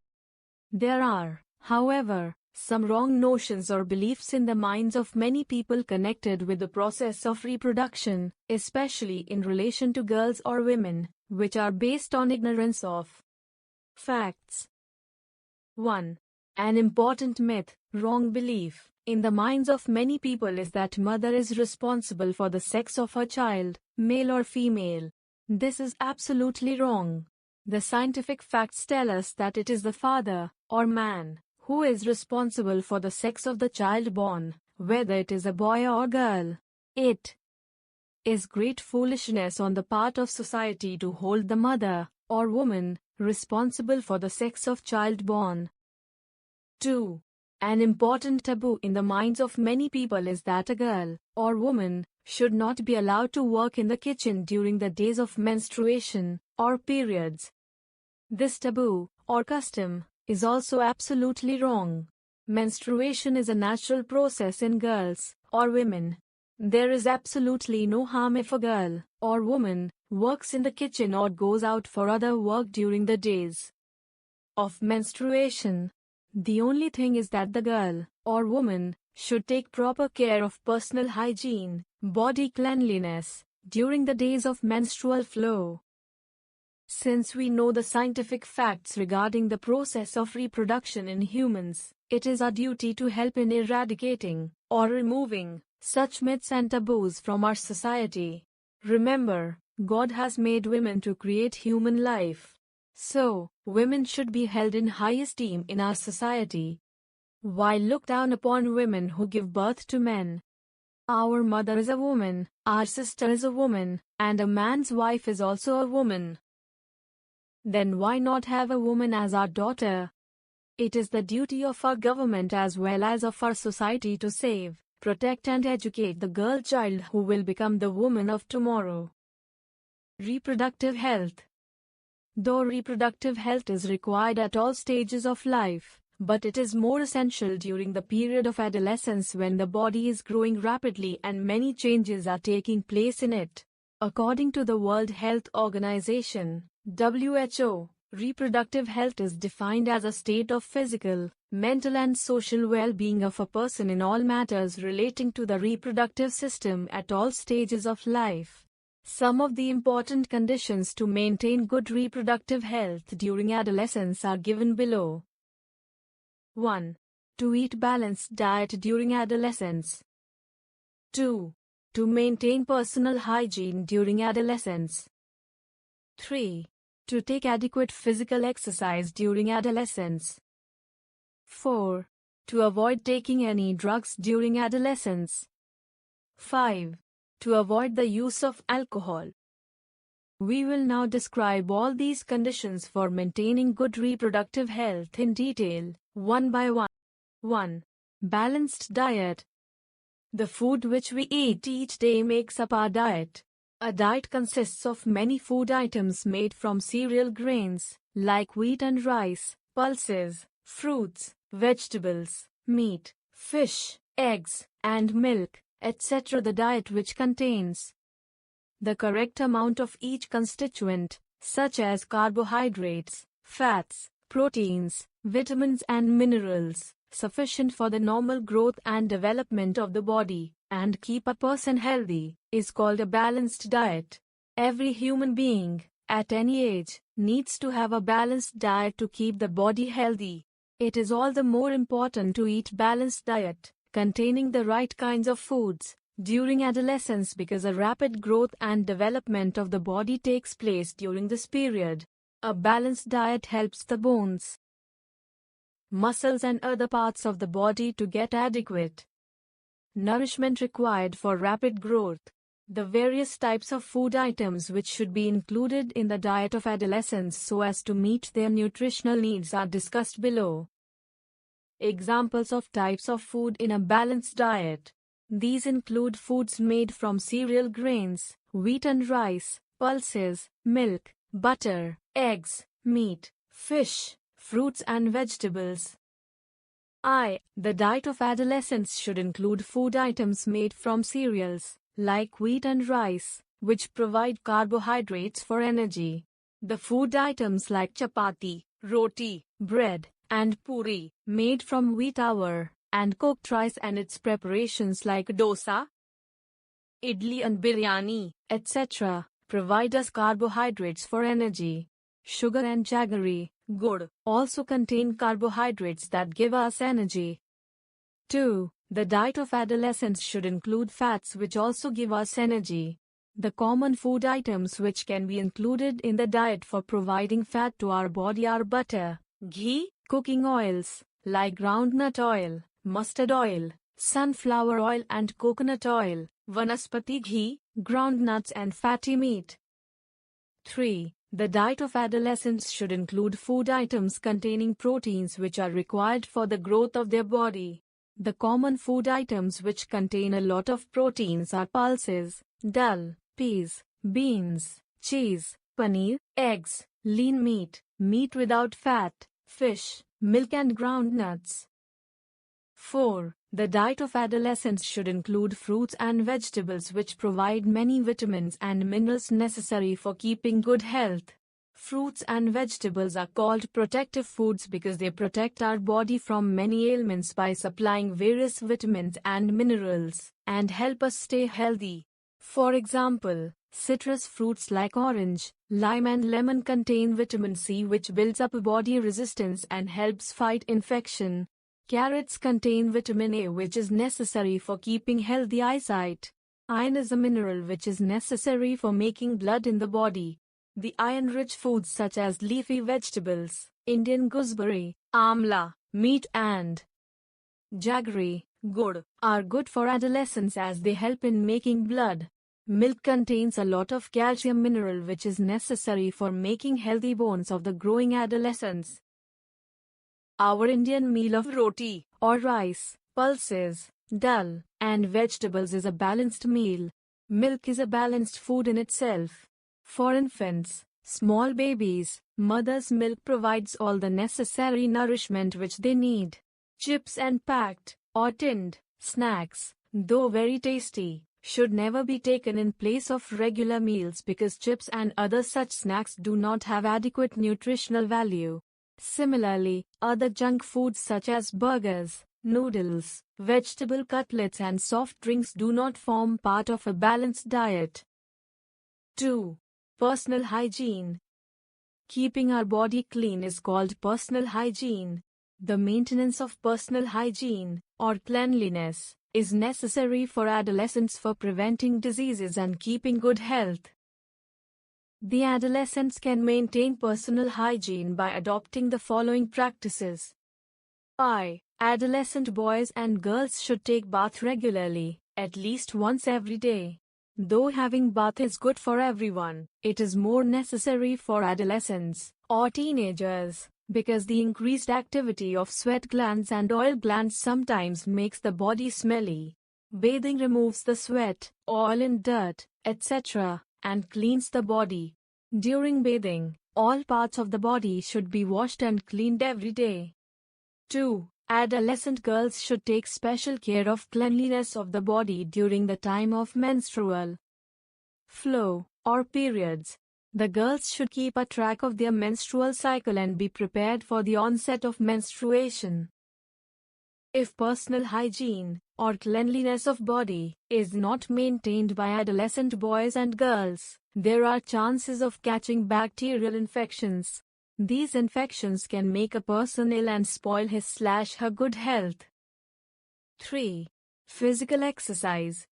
A: There are, however, some wrong notions or beliefs in the minds of many people connected with the process of reproduction, especially in relation to girls or women, which are based on ignorance of facts. 1. An important myth, wrong belief, in the minds of many people is that mother is responsible for the sex of her child, male or female. This is absolutely wrong. The scientific facts tell us that it is the father, or man, who is responsible for the sex of the child born, whether it is a boy or girl. It is great foolishness on the part of society to hold the mother, or woman, responsible for the sex of child born. 2. An important taboo in the minds of many people is that a girl, or woman, should not be allowed to work in the kitchen during the days of menstruation, or periods. This taboo, or custom, is also absolutely wrong. Menstruation is a natural process in girls, or women. There is absolutely no harm if a girl, or woman, works in the kitchen or goes out for other work during the days of menstruation. The only thing is that the girl, or woman, should take proper care of personal hygiene, body cleanliness, during the days of menstrual flow. Since we know the scientific facts regarding the process of reproduction in humans, it is our duty to help in eradicating, or removing, such myths and taboos from our society. Remember, God has made women to create human life. So, women should be held in high esteem in our society. Why look down upon women who give birth to men? Our mother is a woman, our sister is a woman, and a man's wife is also a woman. Then why not have a woman as our daughter? It is the duty of our government as well as of our society to save, protect and educate the girl child who will become the woman of tomorrow. Reproductive health. Though reproductive health is required at all stages of life, but it is more essential during the period of adolescence when the body is growing rapidly and many changes are taking place in it. According to the World Health Organization, WHO, reproductive health is defined as a state of physical, mental and social well-being of a person in all matters relating to the reproductive system at all stages of life. Some of the important conditions to maintain good reproductive health during adolescence are given below. 1. To eat balanced diet during adolescence. 2. To maintain personal hygiene during adolescence. 3. To take adequate physical exercise during adolescence. 4. To avoid taking any drugs during adolescence. 5. To avoid the use of alcohol. We will now describe all these conditions for maintaining good reproductive health in detail, one by one. 1. Balanced diet. The food which we eat each day makes up our diet. A diet consists of many food items made from cereal grains, like wheat and rice, pulses, fruits, vegetables, meat, fish, eggs, and milk, etc. The diet which contains the correct amount of each constituent, such as carbohydrates, fats, proteins, vitamins and minerals, sufficient for the normal growth and development of the body, and keep a person healthy, is called a balanced diet. Every human being, at any age, needs to have a balanced diet to keep the body healthy. It is all the more important to eat balanced diet, containing the right kinds of foods, during adolescence because a rapid growth and development of the body takes place during this period. A balanced diet helps the bones, muscles and other parts of the body to get adequate nourishment required for rapid growth. The various types of food items which should be included in the diet of adolescents so as to meet their nutritional needs are discussed below. Examples of types of food in a balanced diet. These include foods made from cereal grains, wheat and rice, pulses, milk, butter, eggs, meat, fish, fruits and vegetables. The diet of adolescents should include food items made from cereals, like wheat and rice, which provide carbohydrates for energy. The food items like chapati, roti, bread, and puri, made from wheat flour, and cooked rice and its preparations like dosa, idli and biryani, etc., provide us carbohydrates for energy. Sugar and jaggery, gur, also contain carbohydrates that give us energy. 2. The diet of adolescents should include fats which also give us energy. The common food items which can be included in the diet for providing fat to our body are butter, ghee, cooking oils, like groundnut oil, mustard oil, sunflower oil and coconut oil, vanaspati ghee, groundnuts and fatty meat. 3. The diet of adolescents should include food items containing proteins which are required for the growth of their body. The common food items which contain a lot of proteins are pulses, dal, peas, beans, cheese, paneer, eggs, lean meat, meat without fat, fish, milk and groundnuts. 4. The diet of adolescents should include fruits and vegetables which provide many vitamins and minerals necessary for keeping good health. Fruits and vegetables are called protective foods because they protect our body from many ailments by supplying various vitamins and minerals, and help us stay healthy. For example, citrus fruits like orange, lime and lemon contain vitamin C which builds up body resistance and helps fight infection. Carrots contain vitamin A which is necessary for keeping healthy eyesight. Iron is a mineral which is necessary for making blood in the body. The iron-rich foods such as leafy vegetables, Indian gooseberry, amla, meat and jaggery, gur, are good for adolescents as they help in making blood. Milk contains a lot of calcium mineral which is necessary for making healthy bones of the growing adolescents. Our Indian meal of roti, or rice, pulses, dal, and vegetables is a balanced meal. Milk is a balanced food in itself. For infants, small babies, mother's milk provides all the necessary nourishment which they need. Chips and packed, or tinned, snacks, though very tasty, should never be taken in place of regular meals because chips and other such snacks do not have adequate nutritional value. Similarly, other junk foods such as burgers, noodles, vegetable cutlets and soft drinks do not form part of a balanced diet. 2. Personal hygiene. Keeping our body clean is called personal hygiene. The maintenance of personal hygiene, or cleanliness, is necessary for adolescents for preventing diseases and keeping good health. The adolescents can maintain personal hygiene by adopting the following practices. Adolescent boys and girls should take bath regularly, at least once every day. Though having bath is good for everyone, it is more necessary for adolescents, or teenagers, because the increased activity of sweat glands and oil glands sometimes makes the body smelly. Bathing removes the sweat, oil and dirt, etc., and cleans the body. During bathing, all parts of the body should be washed and cleaned every day. 2. Adolescent girls should take special care of cleanliness of the body during the time of menstrual flow, or periods. The girls should keep a track of their menstrual cycle and be prepared for the onset of menstruation. If personal hygiene, or cleanliness of body, is not maintained by adolescent boys and girls, there are chances of catching bacterial infections. These infections can make a person ill and spoil his/her good health. 3. Physical exercise.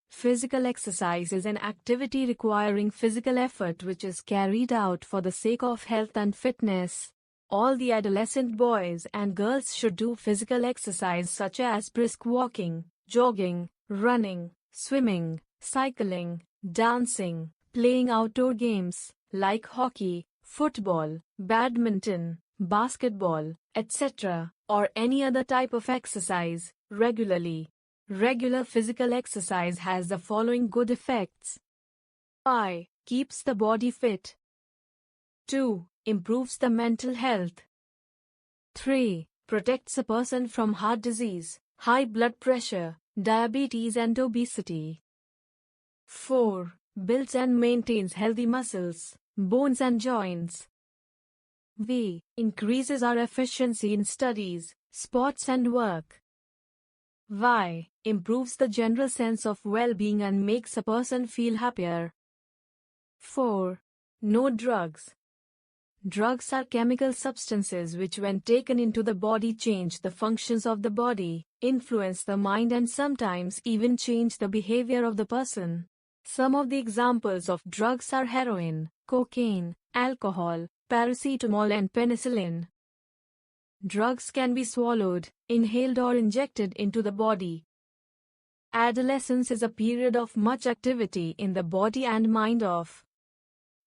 A: Physical exercise is an activity requiring physical effort which is carried out for the sake of health and fitness. All the adolescent boys and girls should do physical exercise such as brisk walking, jogging, running, swimming, cycling, dancing, playing outdoor games like hockey, football, badminton, basketball, etc., or any other type of exercise, regularly. Regular physical exercise has the following good effects. I. Keeps the body fit. 2. Improves the mental health. 3. Protects a person from heart disease, high blood pressure, diabetes and obesity. 4. Builds and maintains healthy muscles, bones and joints. V. Increases our efficiency in studies, sports and work. Y. Improves the general sense of well-being and makes a person feel happier. 4. No drugs. Drugs are chemical substances which when taken into the body change the functions of the body, influence the mind and sometimes even change the behavior of the person. Some of the examples of drugs are heroin, cocaine, alcohol, paracetamol and penicillin. Drugs can be swallowed, inhaled or injected into the body. Adolescence is a period of much activity in the body and mind of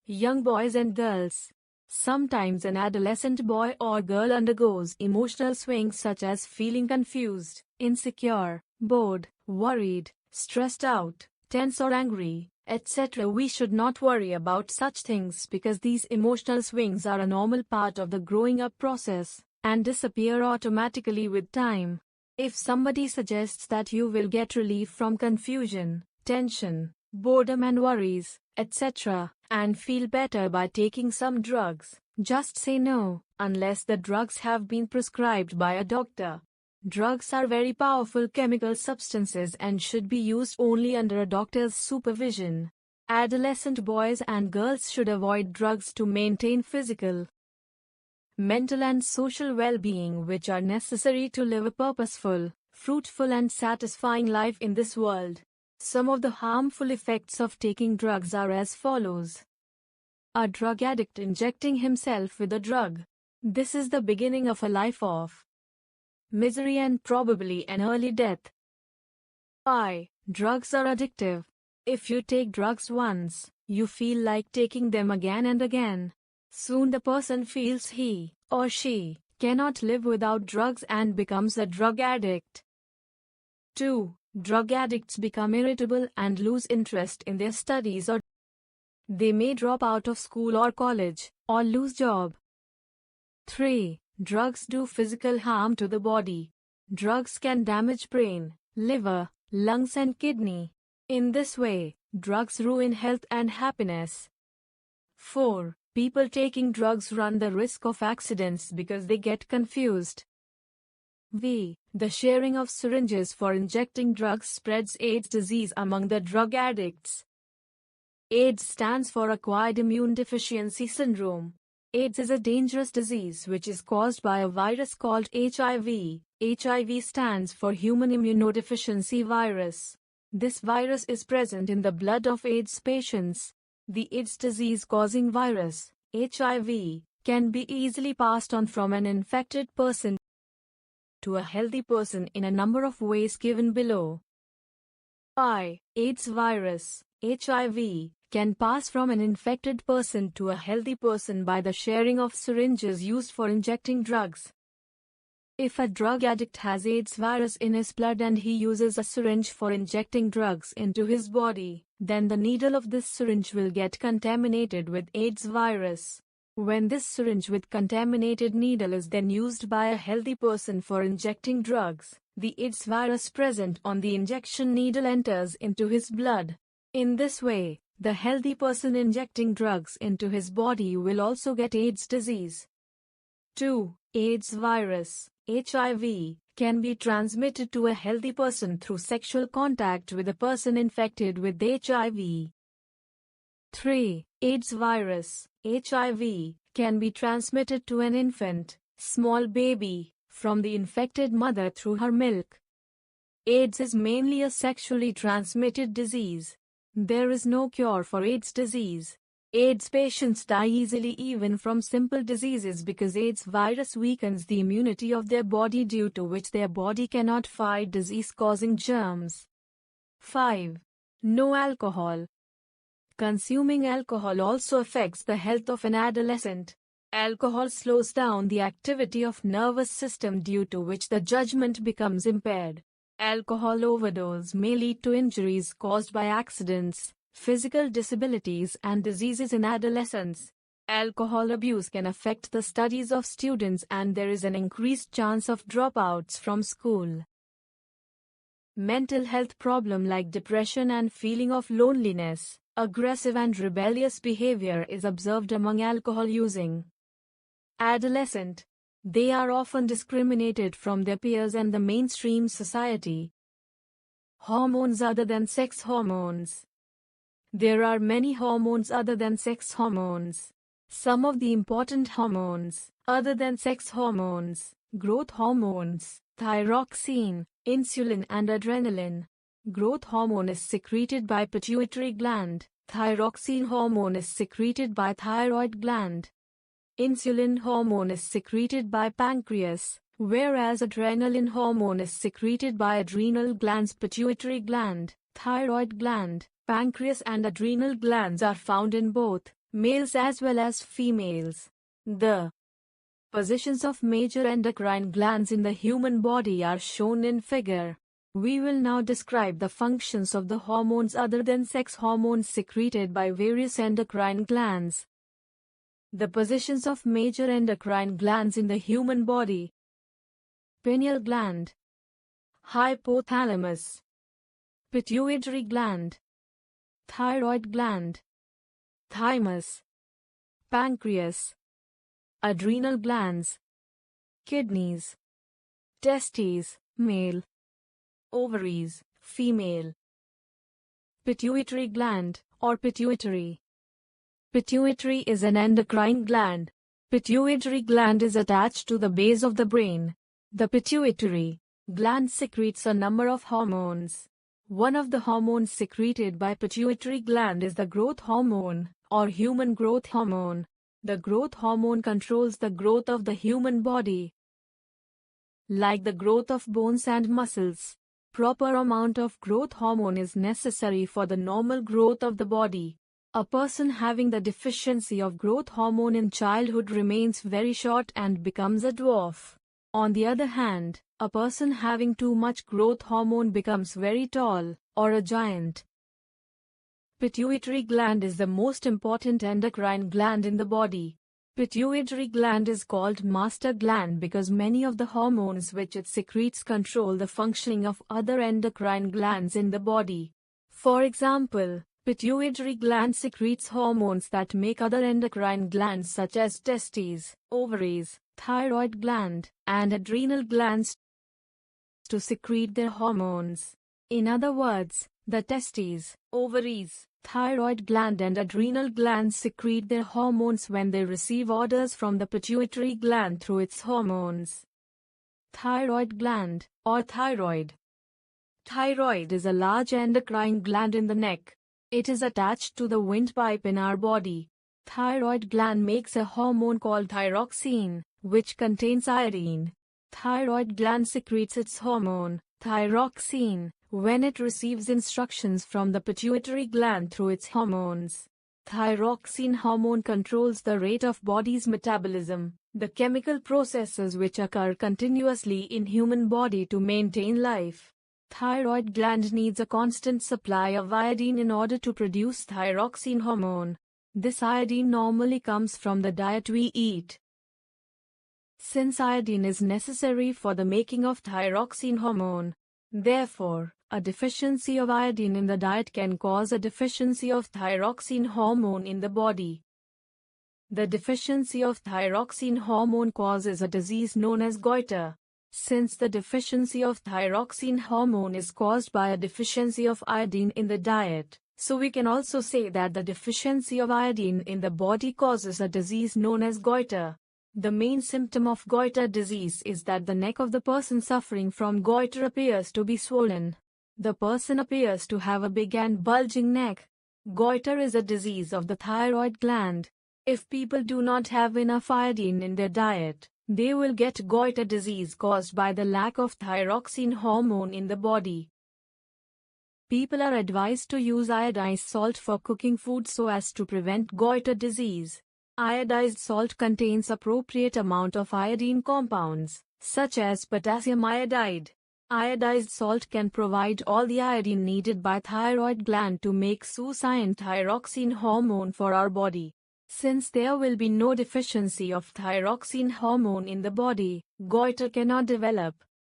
A: young boys and girls. Sometimes an adolescent boy or girl undergoes emotional swings such as feeling confused, insecure, bored, worried, stressed out, tense or angry, etc. We should not worry about such things because these emotional swings are a normal part of the growing up process and disappear automatically with time. If somebody suggests that you will get relief from confusion, tension, boredom and worries, etc., and feel better by taking some drugs, just say no, unless the drugs have been prescribed by a doctor. Drugs are very powerful chemical substances and should be used only under a doctor's supervision. Adolescent boys and girls should avoid drugs to maintain physical, mental and social well-being which are necessary to live a purposeful, fruitful and satisfying life in this world. Some of the harmful effects of taking drugs are as follows. A drug addict injecting himself with a drug. This is the beginning of a life of misery and probably an early death. I. Drugs are addictive. If you take drugs once, you feel like taking them again and again. Soon the person feels he or she cannot live without drugs and becomes a drug addict. 2. Drug addicts become irritable and lose interest in their studies or they may drop out of school or college or lose job. 3. Drugs do physical harm to the body. Drugs can damage brain, liver, lungs and kidney. In this way, drugs ruin health and happiness. 4. People taking drugs run the risk of accidents because they get confused. V. The sharing of syringes for injecting drugs spreads AIDS disease among the drug addicts. AIDS stands for Acquired Immune Deficiency Syndrome. AIDS is a dangerous disease which is caused by a virus called HIV. HIV stands for Human Immunodeficiency Virus. This virus is present in the blood of AIDS patients. The AIDS disease-causing virus, HIV, can be easily passed on from an infected person to a healthy person in a number of ways given below. I. AIDS virus, HIV, can pass from an infected person to a healthy person by the sharing of syringes used for injecting drugs. If a drug addict has AIDS virus in his blood and he uses a syringe for injecting drugs into his body, then the needle of this syringe will get contaminated with AIDS virus. When this syringe with contaminated needle is then used by a healthy person for injecting drugs, the AIDS virus present on the injection needle enters into his blood. In this way, the healthy person injecting drugs into his body will also get AIDS disease. 2. AIDS virus, HIV, can be transmitted to a healthy person through sexual contact with a person infected with HIV. 3. AIDS virus, HIV, can be transmitted to an infant, small baby, from the infected mother through her milk. AIDS is mainly a sexually transmitted disease. There is no cure for AIDS disease. AIDS patients die easily even from simple diseases because AIDS virus weakens the immunity of their body due to which their body cannot fight disease-causing germs. 5. No alcohol. Consuming alcohol also affects the health of an adolescent. Alcohol slows down the activity of nervous system, due to which the judgment becomes impaired. Alcohol overdose may lead to injuries caused by accidents, physical disabilities and diseases in adolescence. Alcohol abuse can affect the studies of students, and there is an increased chance of dropouts from school. Mental health problem like depression and feeling of loneliness, aggressive and rebellious behavior is observed among alcohol-using adolescent. They are often discriminated from their peers and the mainstream society. Hormones other than sex hormones. There are many hormones other than sex hormones. Some of the important hormones, other than sex hormones, growth hormones, thyroxine, insulin and adrenaline. Growth hormone is secreted by pituitary gland. Thyroxine hormone is secreted by thyroid gland. Insulin hormone is secreted by pancreas, whereas adrenaline hormone is secreted by adrenal glands. Pituitary gland, thyroid gland, pancreas and adrenal glands are found in both males as well as females. The positions of major endocrine glands in the human body are shown in figure. We will now describe the functions of the hormones other than sex hormones secreted by various endocrine glands. The positions of major endocrine glands in the human body: pineal gland, hypothalamus, pituitary gland, thyroid gland, thymus, pancreas, adrenal glands, kidneys, testes, male, ovaries, female. Pituitary gland, or pituitary. Pituitary is an endocrine gland. Pituitary gland is attached to the base of the brain. The pituitary gland secretes a number of hormones. One of the hormones secreted by pituitary gland is the growth hormone, or human growth hormone. The growth hormone controls the growth of the human body, like the growth of bones and muscles. Proper amount of growth hormone is necessary for the normal growth of the body. A person having the deficiency of growth hormone in childhood remains very short and becomes a dwarf. On the other hand, a person having too much growth hormone becomes very tall, or a giant. Pituitary gland is the most important endocrine gland in the body. Pituitary gland is called master gland because many of the hormones which it secretes control the functioning of other endocrine glands in the body. For example, pituitary gland secretes hormones that make other endocrine glands such as testes, ovaries, thyroid gland, and adrenal glands to secrete their hormones. In other words, the testes, ovaries, thyroid gland and adrenal glands secrete their hormones when they receive orders from the pituitary gland through its hormones. Thyroid gland, or thyroid. Thyroid is a large endocrine gland in the neck. It is attached to the windpipe in our body. Thyroid gland makes a hormone called thyroxine, which contains iodine. Thyroid gland secretes its hormone, thyroxine, when it receives instructions from the pituitary gland through its hormones. Thyroxine hormone controls the rate of body's metabolism, the chemical processes which occur continuously in human body to maintain life. Thyroid gland needs a constant supply of iodine in order to produce thyroxine hormone. This iodine normally comes from the diet we eat. Since iodine is necessary for the making of thyroxine hormone, therefore, a deficiency of iodine in the diet can cause a deficiency of thyroxine hormone in the body. The deficiency of thyroxine hormone causes a disease known as goiter. Since the deficiency of thyroxine hormone is caused by a deficiency of iodine in the diet, so we can also say that the deficiency of iodine in the body causes a disease known as goiter. The main symptom of goiter disease is that the neck of the person suffering from goiter appears to be swollen. The person appears to have a big and bulging neck. Goiter is a disease of the thyroid gland. If people do not have enough iodine in their diet, they will get goiter disease caused by the lack of thyroxine hormone in the body. People are advised to use iodized salt for cooking food so as to prevent goiter disease. Iodized salt contains appropriate amount of iodine compounds, such as potassium iodide. Iodized salt can provide all the iodine needed by thyroid gland to make succinate thyroxine hormone for our body. Since there will be no deficiency of thyroxine hormone in the body, goiter cannot develop.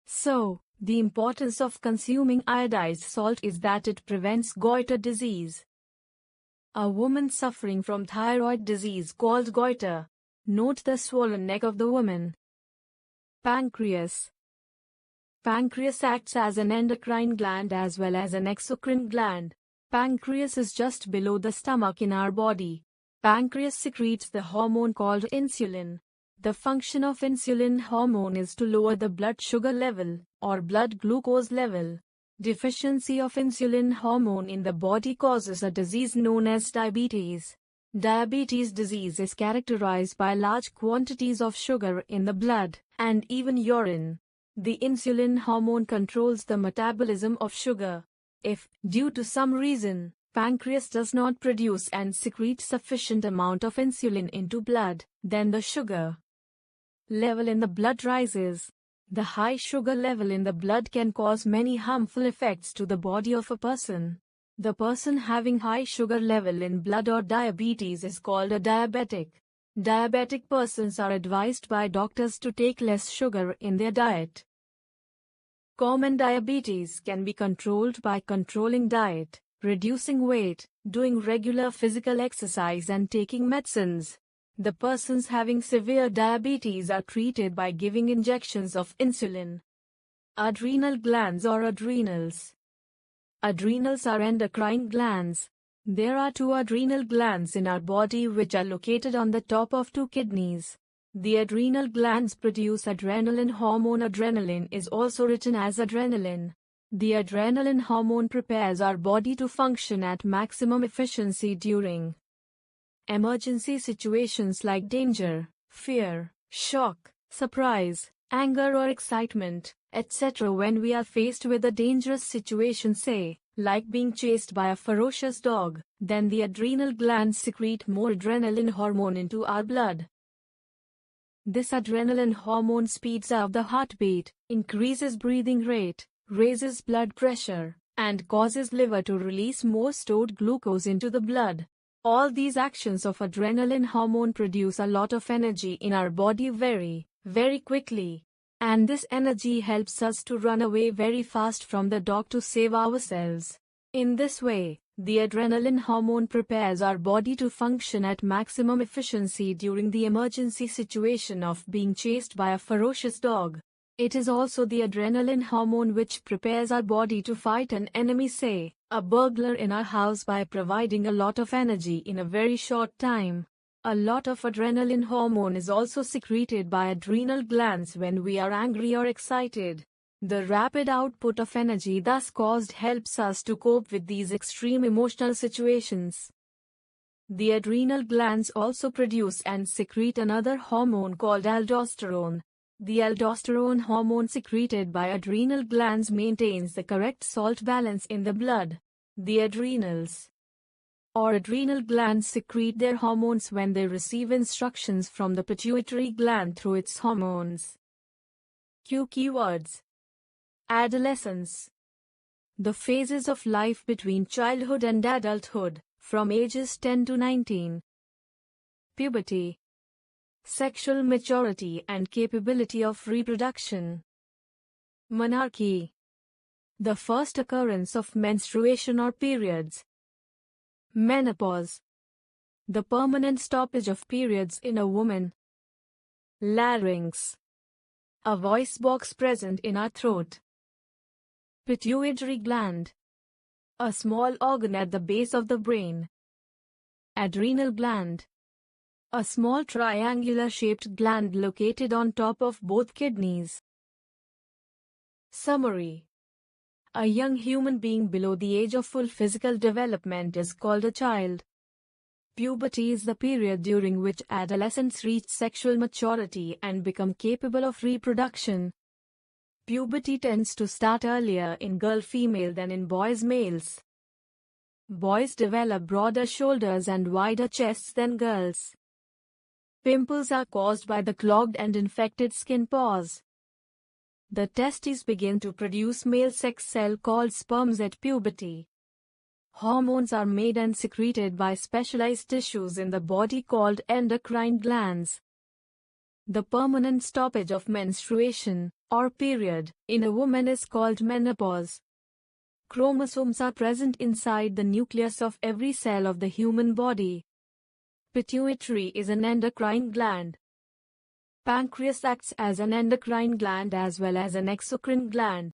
A: So, the importance of consuming iodized salt is that it prevents goiter disease. A woman suffering from thyroid disease called goiter. Note the swollen neck of the woman. Pancreas. Pancreas acts as an endocrine gland as well as an exocrine gland. Pancreas is just below the stomach in our body. Pancreas secretes the hormone called insulin. The function of insulin hormone is to lower the blood sugar level, or blood glucose level. Deficiency of insulin hormone in the body causes a disease known as diabetes. Diabetes disease is characterized by large quantities of sugar in the blood, and even urine. The insulin hormone controls the metabolism of sugar. If, due to some reason, pancreas does not produce and secrete sufficient amount of insulin into blood, then the sugar level in the blood rises. The high sugar level in the blood can cause many harmful effects to the body of a person. The person having high sugar level in blood or diabetes is called a diabetic. Diabetic persons are advised by doctors to take less sugar in their diet. Common diabetes can be controlled by controlling diet, reducing weight, doing regular physical exercise and taking medicines. The persons having severe diabetes are treated by giving injections of insulin. Adrenal glands or adrenals. Adrenals are endocrine glands. There are two adrenal glands in our body which are located on the top of two kidneys. The adrenal glands produce adrenaline hormone. Adrenaline is also written as adrenaline. The adrenaline hormone prepares our body to function at maximum efficiency during emergency situations like danger, fear, shock, surprise, anger or excitement, etc. When we are faced with a dangerous situation, say, like being chased by a ferocious dog, then the adrenal glands secrete more adrenaline hormone into our blood. This adrenaline hormone speeds up the heartbeat, increases breathing rate, raises blood pressure, and causes liver to release more stored glucose into the blood. All these actions of adrenaline hormone produce a lot of energy in our body very, very quickly. And this energy helps us to run away very fast from the dog to save ourselves. In this way, the adrenaline hormone prepares our body to function at maximum efficiency during the emergency situation of being chased by a ferocious dog. It is also the adrenaline hormone which prepares our body to fight an enemy, say, a burglar in our house, by providing a lot of energy in a very short time. A lot of adrenaline hormone is also secreted by adrenal glands when we are angry or excited. The rapid output of energy thus caused helps us to cope with these extreme emotional situations. The adrenal glands also produce and secrete another hormone called aldosterone. The aldosterone hormone secreted by adrenal glands maintains the correct salt balance in the blood. The adrenals or adrenal glands secrete their hormones when they receive instructions from the pituitary gland through its hormones. Keywords: adolescence. The phases of life between childhood and adulthood, from ages 10 to 19. Puberty. Sexual maturity and capability of reproduction. Menarche. The first occurrence of menstruation or periods. Menopause. The permanent stoppage of periods in a woman. Larynx. A voice box present in our throat. Pituitary gland. A small organ at the base of the brain. Adrenal gland. A small triangular-shaped gland located on top of both kidneys. Summary. A young human being below the age of full physical development is called a child. Puberty is the period during which adolescents reach sexual maturity and become capable of reproduction. Puberty tends to start earlier in girl-female than in boys-males. Boys develop broader shoulders and wider chests than girls. Pimples are caused by the clogged and infected skin pores. The testes begin to produce male sex cell called sperms at puberty. Hormones are made and secreted by specialized tissues in the body called endocrine glands. The permanent stoppage of menstruation, or period, in a woman is called menopause. Chromosomes are present inside the nucleus of every cell of the human body. Pituitary is an endocrine gland. Pancreas acts as an endocrine gland as well as an exocrine gland.